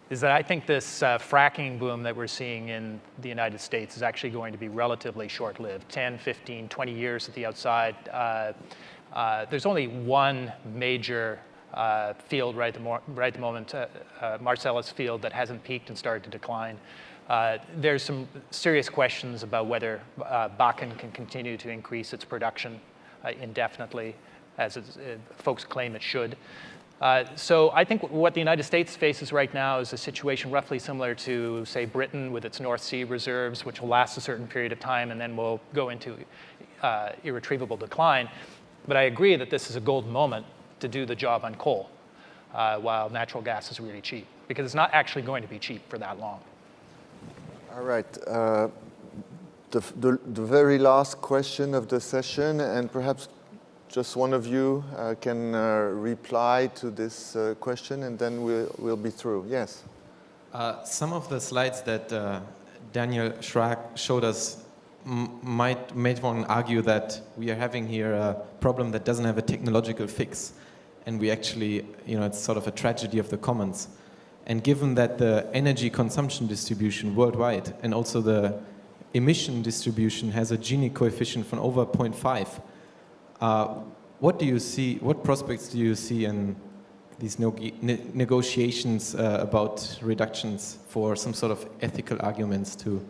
Speaker 4: is that I think this fracking boom that we're seeing in the United States is actually going to be relatively short-lived, 10, 15, 20 years at the outside. There's only one major field right at the moment, Marcellus Field, that hasn't peaked and started to decline. There's some serious questions about whether Bakken can continue to increase its production indefinitely, as folks claim it should. So I think what the United States faces right now is a situation roughly similar to, say, Britain with its North Sea reserves, which will last a certain period of time and then will go into irretrievable decline. But I agree that this is a golden moment to do the job on coal while natural gas is really cheap, because it's not actually going to be cheap for that long.
Speaker 1: All right. The very last question of the session, and perhaps just one of you can reply to this question, and then we'll be through. Yes?
Speaker 9: Some of the slides that Daniel Schrack showed us might one argue that we are having here a problem that doesn't have a technological fix. And we actually, it's sort of a tragedy of the commons. And given that the energy consumption distribution worldwide and also the emission distribution has a Gini coefficient from over 0.5, what prospects do you see in these negotiations about reductions for some sort of ethical arguments to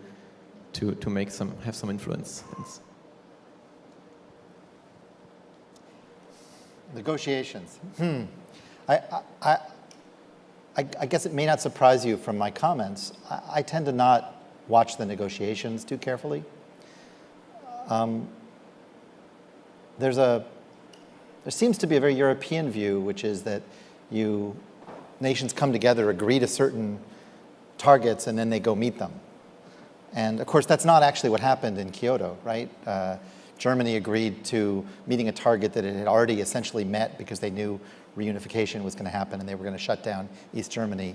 Speaker 9: have some influence? Thanks.
Speaker 5: Negotiations. I guess it may not surprise you from my comments. I tend to not watch the negotiations too carefully. There seems to be a very European view, which is that nations come together, agree to certain targets, and then they go meet them. And of course, that's not actually what happened in Kyoto, right? Germany agreed to meeting a target that it had already essentially met because they knew reunification was going to happen and they were going to shut down East Germany.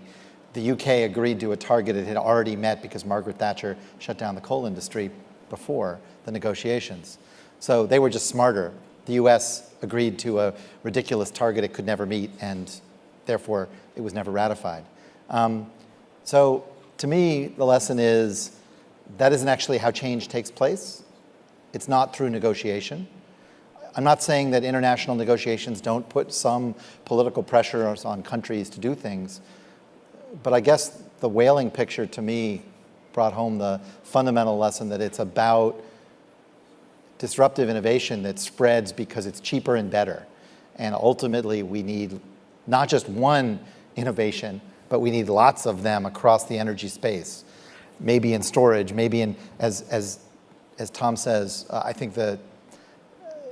Speaker 5: The UK agreed to a target it had already met because Margaret Thatcher shut down the coal industry before the negotiations. So they were just smarter. The US agreed to a ridiculous target it could never meet, and therefore it was never ratified. So to me, the lesson is that isn't actually how change takes place. It's not through negotiation. I'm not saying that international negotiations don't put some political pressures on countries to do things, but I guess the whaling picture to me brought home the fundamental lesson that it's about disruptive innovation that spreads because it's cheaper and better. And ultimately, we need not just one innovation, but we need lots of them across the energy space. Maybe in storage, maybe in, as Tom says, I think the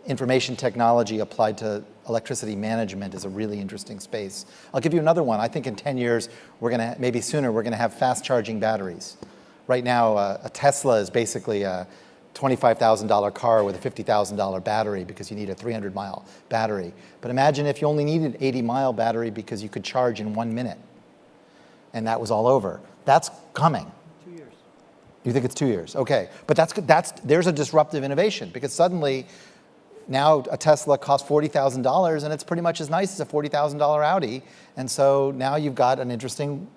Speaker 5: information technology applied to electricity management is a really interesting space. I'll give you another one. I think in 10 years, maybe sooner, we're gonna have fast charging batteries. Right now, a Tesla is basically a $25,000 car with a $50,000 battery because you need a 300-mile battery. But imagine if you only needed an 80-mile battery because you could charge in 1 minute, and that was all over. That's coming.
Speaker 3: 2 years.
Speaker 5: You think it's 2 years? Okay, but there's a disruptive innovation because suddenly now a Tesla costs $40,000 and it's pretty much as nice as a $40,000 Audi, and so now you've got an interesting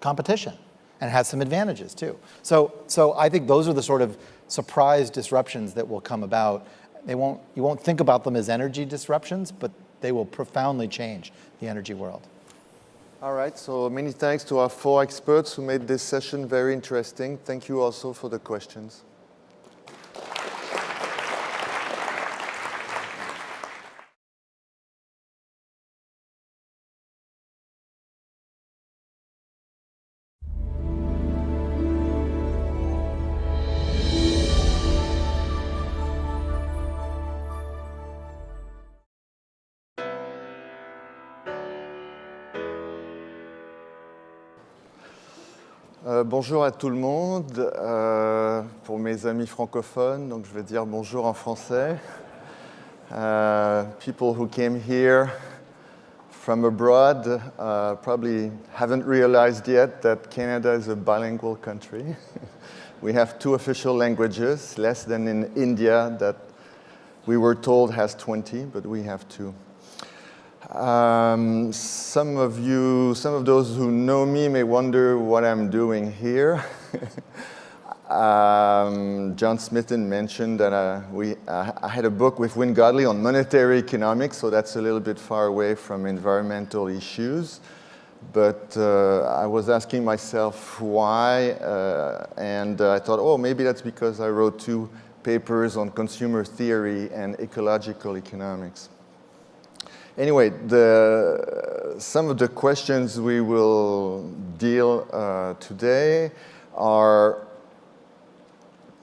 Speaker 5: competition and it has some advantages too. So I think those are the sort of surprise disruptions that will come about. You won't think about them as energy disruptions, but they will profoundly change the energy world.
Speaker 1: All right, so many thanks to our 4 experts who made this session very interesting. Thank you also for the questions. Bonjour à tout le monde. Pour mes amis francophones, donc je vais dire bonjour en français. People who came here from abroad probably haven't realized yet that Canada is a bilingual country. We have 2 official languages, less than in India that we were told has 20, but we have 2. Some of those who know me may wonder what I'm doing here. John Smithson mentioned that I had a book with Wynne Godley on monetary economics, so that's a little bit far away from environmental issues. But I was asking myself why, and I thought, oh, maybe that's because I wrote 2 papers on consumer theory and ecological economics. Anyway, some of the questions we will deal today are,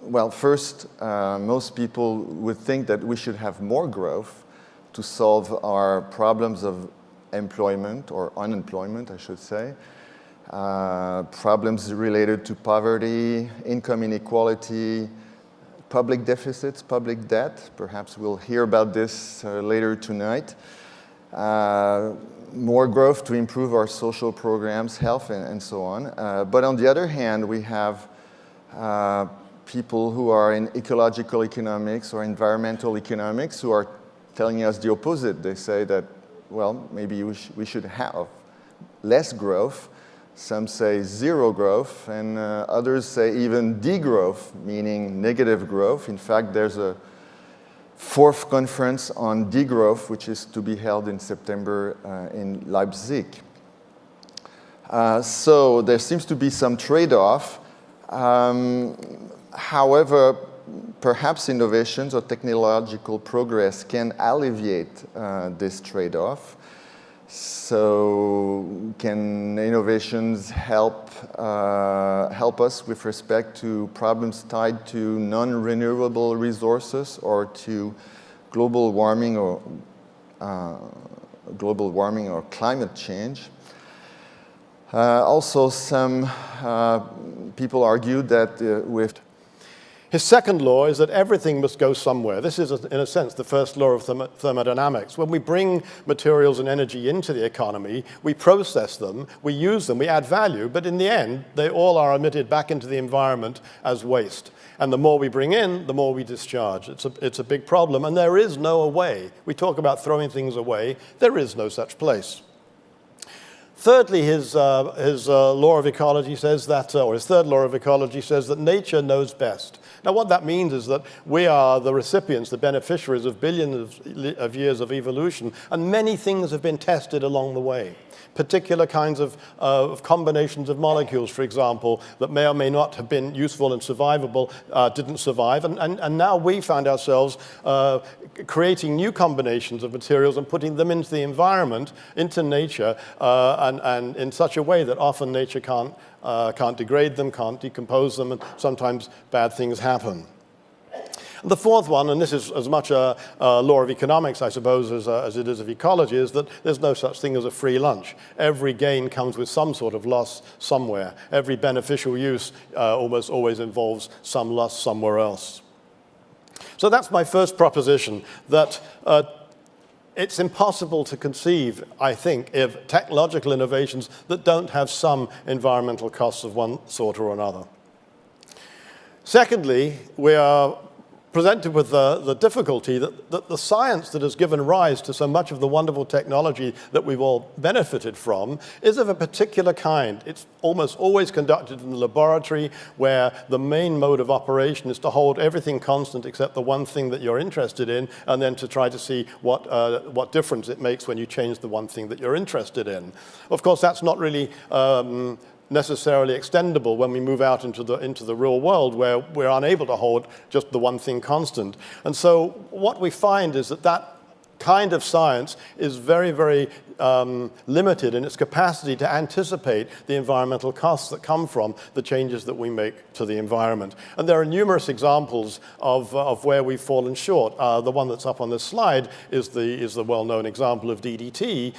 Speaker 1: well, first, most people would think that we should have more growth to solve our problems of employment, or unemployment, I should say, problems related to poverty, income inequality, public deficits, public debt. Perhaps we'll hear about this later tonight. More growth to improve our social programs, health, and so on. But on the other hand, we have people who are in ecological economics or environmental economics who are telling us the opposite. They say that, well, maybe we should have less growth. Some say zero growth, and others say even degrowth, meaning negative growth. In fact, there's a fourth conference on degrowth, which is to be held in September in Leipzig. So there seems to be some trade-off. However, perhaps innovations or technological progress can alleviate this trade-off. So can innovations help us with respect to problems tied to non-renewable resources or to global warming or climate change? Also, some people argue that with
Speaker 2: his second law is that everything must go somewhere. This is, in a sense, the first law of thermodynamics. When we bring materials and energy into the economy, we process them, we use them, we add value, but in the end, they all are emitted back into the environment as waste. And the more we bring in, the more we discharge. It's a big problem, and there is no way. We talk about throwing things away. There is no such place. Thirdly, his law of ecology says that, or his third law of ecology says that nature knows best. Now, what that means is that we are the recipients, the beneficiaries of billions of years of evolution, and many things have been tested along the way. Particular kinds of combinations of molecules, for example, that may or may not have been useful and survivable, didn't survive. And now we find ourselves creating new combinations of materials and putting them into the environment, into nature, and in such a way that often nature can't degrade them, can't decompose them, and sometimes bad things happen. The fourth one, and this is as much a law of economics, I suppose, as it is of ecology, is that there's no such thing as a free lunch. Every gain comes with some sort of loss somewhere. Every beneficial use almost always involves some loss somewhere else. So that's my first proposition, that it's impossible to conceive, I think, of technological innovations that don't have some environmental costs of one sort or another. Secondly, we are presented with the difficulty that the science that has given rise to so much of the wonderful technology that we've all benefited from is of a particular kind. It's almost always conducted in the laboratory, where the main mode of operation is to hold everything constant except the one thing that you're interested in, and then to try to see what difference it makes when you change the one thing that you're interested in. Of course, that's not really necessarily extendable when we move out into the real world, where we're unable to hold just the one thing constant. And so what we find is that kind of science is very, very limited in its capacity to anticipate the environmental costs that come from the changes that we make to the environment. And there are numerous examples of where we've fallen short. The one that's up on this slide is the well-known example of DDT,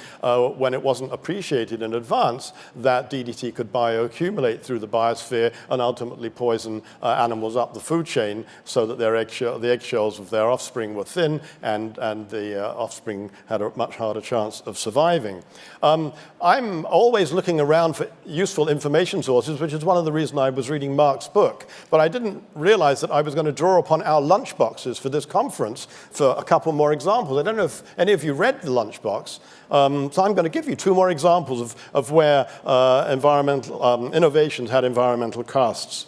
Speaker 2: when it wasn't appreciated in advance that DDT could bioaccumulate through the biosphere and ultimately poison animals up the food chain, so that the eggshells of their offspring were thin, and the offspring had a much harder chance of surviving. I'm always looking around for useful information sources, which is one of the reasons I was reading Mark's book. But I didn't realize that I was going to draw upon our lunchboxes for this conference for a couple more examples. I don't know if any of you read the lunchbox. So I'm going to give you two more examples of where environmental innovations had environmental costs.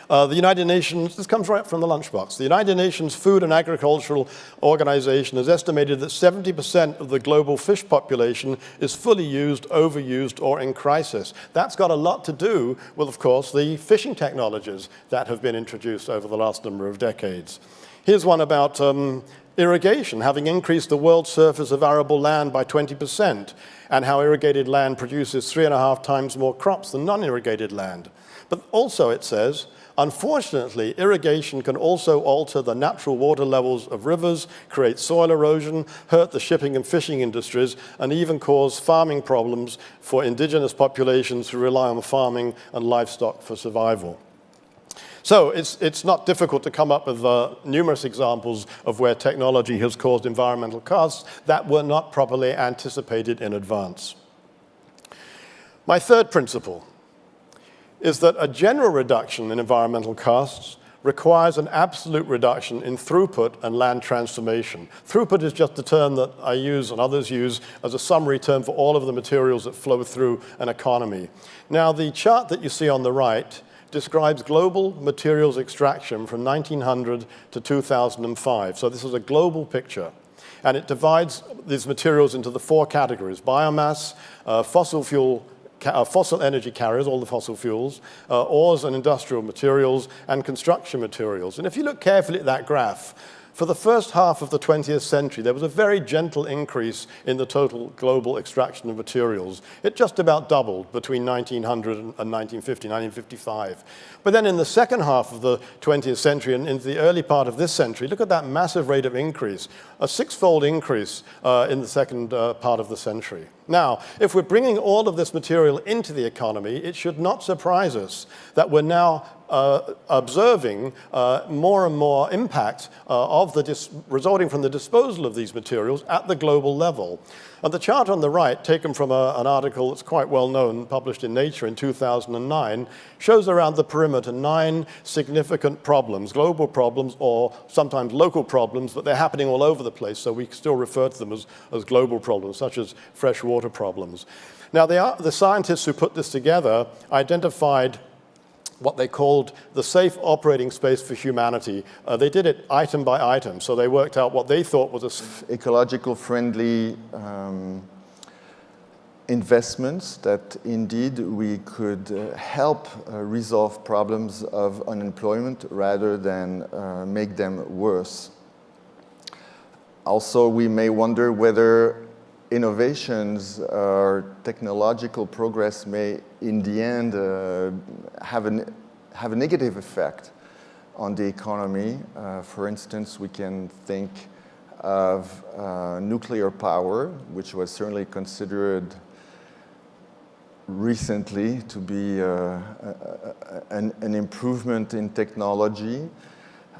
Speaker 2: The United Nations, this comes right from the lunchbox. The United Nations Food and Agricultural Organization has estimated that 70% of the global fish population is fully used, overused, or in crisis. That's got a lot to do with, of course, the fishing technologies that have been introduced over the last number of decades. Here's one about irrigation, having increased the world surface of arable land by 20%, and how irrigated land produces 3.5 times more crops than non-irrigated land. But also it says, unfortunately, irrigation can also alter the natural water levels of rivers, create soil erosion, hurt the shipping and fishing industries, and even cause farming problems for indigenous populations who rely on farming and livestock for survival. So it's not difficult to come up with numerous examples of where technology has caused environmental costs that were not properly anticipated in advance. My third principle is that a general reduction in environmental costs requires an absolute reduction in throughput and land transformation. Throughput is just a term that I use and others use as a summary term for all of the materials that flow through an economy. Now, the chart that you see on the right describes global materials extraction from 1900 to 2005. So this is a global picture. And it divides these materials into the 4 categories: biomass, fossil energy carriers, all the fossil fuels, ores and industrial materials, and construction materials. And if you look carefully at that graph, for the first half of the 20th century, there was a very gentle increase in the total global extraction of materials. It just about doubled between 1900 and 1950, 1955. But then in the second half of the 20th century and into the early part of this century, look at that massive rate of increase, a 6-fold increase in the second part of the century. Now, if we're bringing all of this material into the economy, it should not surprise us that we're now observing more and more impact resulting from the disposal of these materials at the global level. And the chart on the right, taken from an article that's quite well known, published in Nature in 2009, shows around the perimeter 9 significant problems, global problems or sometimes local problems, but they're happening all over the place, so we still refer to them as global problems, such as freshwater problems. Now, the scientists who put this together identified what they called the safe operating space for humanity. They did it item by item, so they worked out what they thought was
Speaker 1: ecological friendly investments that indeed we could help resolve problems of unemployment rather than make them worse. Also, we may wonder whether innovations or technological progress may, in the end, have a negative effect on the economy. For instance, we can think of nuclear power, which was certainly considered recently to be an improvement in technology.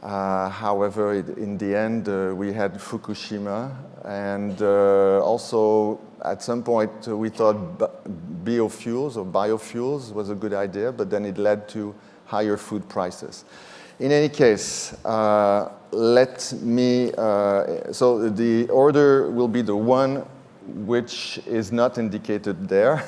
Speaker 1: However, in the end, we had Fukushima, and also at some point we thought biofuels was a good idea, but then it led to higher food prices. In any case, so the order will be the one which is not indicated there.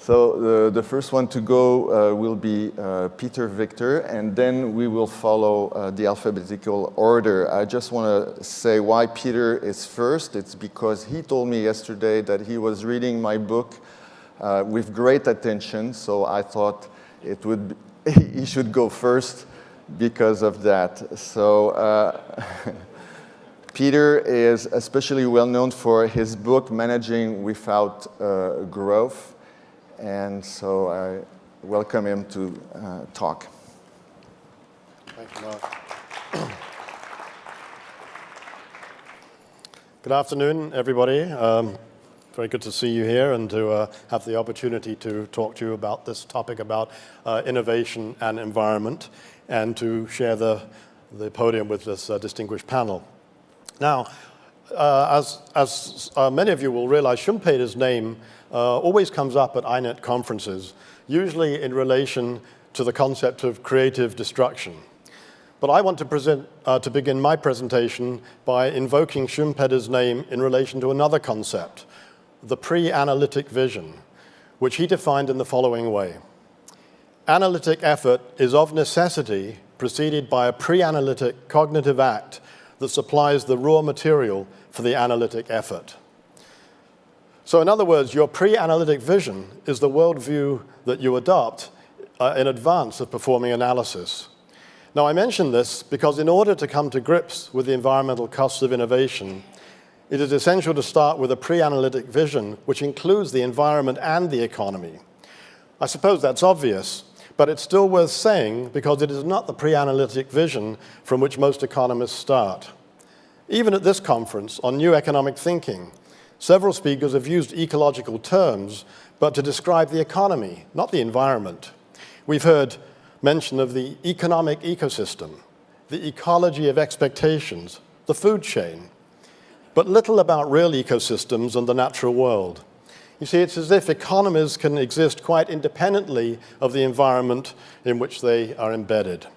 Speaker 1: So the first one to go will be Peter Victor, and then we will follow the alphabetical order. I just want to say why Peter is first. It's because he told me yesterday that he was reading my book with great attention, so I thought he should go first because of that. So Peter is especially well known for his book, Managing Without Growth. And so I welcome him to talk.
Speaker 2: Thank you, Mark. Good afternoon, everybody. Very good to see you here and to have the opportunity to talk to you about this topic about innovation and environment, and to share the podium with this distinguished panel. Now, as many of you will realize, Schumpeter's name always comes up at INET conferences, usually in relation to the concept of creative destruction. But I want to begin my presentation by invoking Schumpeter's name in relation to another concept, the pre-analytic vision, which he defined in the following way. Analytic effort is of necessity preceded by a pre-analytic cognitive act that supplies the raw material for the analytic effort. So in other words, your pre-analytic vision is the worldview that you adopt in advance of performing analysis. Now, I mention this because in order to come to grips with the environmental costs of innovation, it is essential to start with a pre-analytic vision which includes the environment and the economy. I suppose that's obvious, but it's still worth saying because it is not the pre-analytic vision from which most economists start. Even at this conference on new economic thinking, several speakers have used ecological terms, but to describe the economy, not the environment. We've heard mention of the economic ecosystem, the ecology of expectations, the food chain, but little about real ecosystems and the natural world. You see, it's as if economies can exist quite independently of the environment in which they are embedded.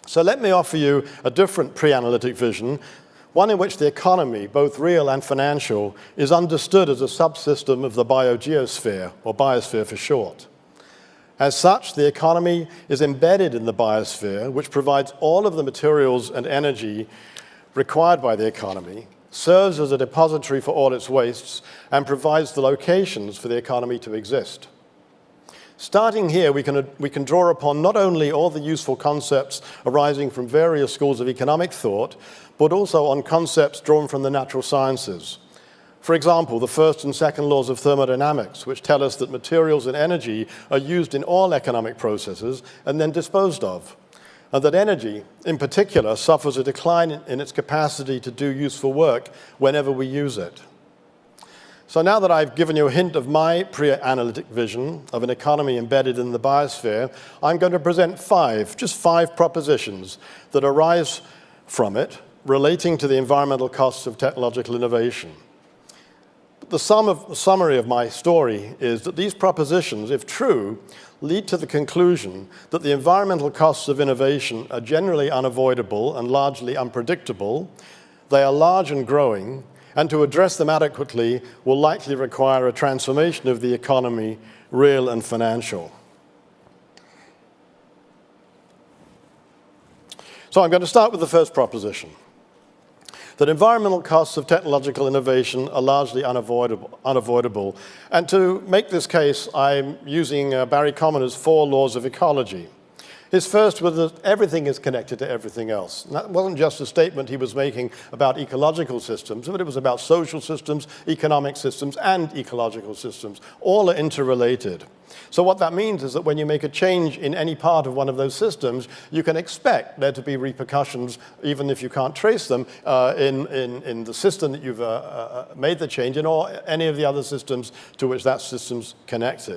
Speaker 2: So let me offer you a different pre-analytic vision, one in which the economy, both real and financial, is understood as a subsystem of the biogeosphere, or biosphere for short. As such, the economy is embedded in the biosphere, which provides all of the materials and energy required by the economy, serves as a depository for all its wastes, and provides the locations for the economy to exist. Starting here, we can draw upon not only all the useful concepts arising from various schools of economic thought, but also on concepts drawn from the natural sciences. For example, the first and second laws of thermodynamics, which tell us that materials and energy are used in all economic processes and then disposed of, and that energy, in particular, suffers a decline in its capacity to do useful work whenever we use it. So now that I've given you a hint of my pre-analytic vision of an economy embedded in the biosphere, I'm going to present just five propositions that arise from it relating to the environmental costs of technological innovation. The summary of my story is that these propositions, if true, lead to the conclusion that the environmental costs of innovation are generally unavoidable and largely unpredictable, they are large and growing, and to address them adequately will likely require a transformation of the economy, real and financial. So I'm going to start with the first proposition, that environmental costs of technological innovation are largely unavoidable. And to make this case, I'm using Barry Commoner's 4 laws of ecology. His first was that everything is connected to everything else. And that wasn't just a statement he was making about ecological systems, but it was about social systems, economic systems, and ecological systems. All are interrelated. So what that means is that when you make a change in any part of one of those systems, you can expect there to be repercussions, even if you can't trace them, in the system that you've made the change in, or any of the other systems to which that system's connected.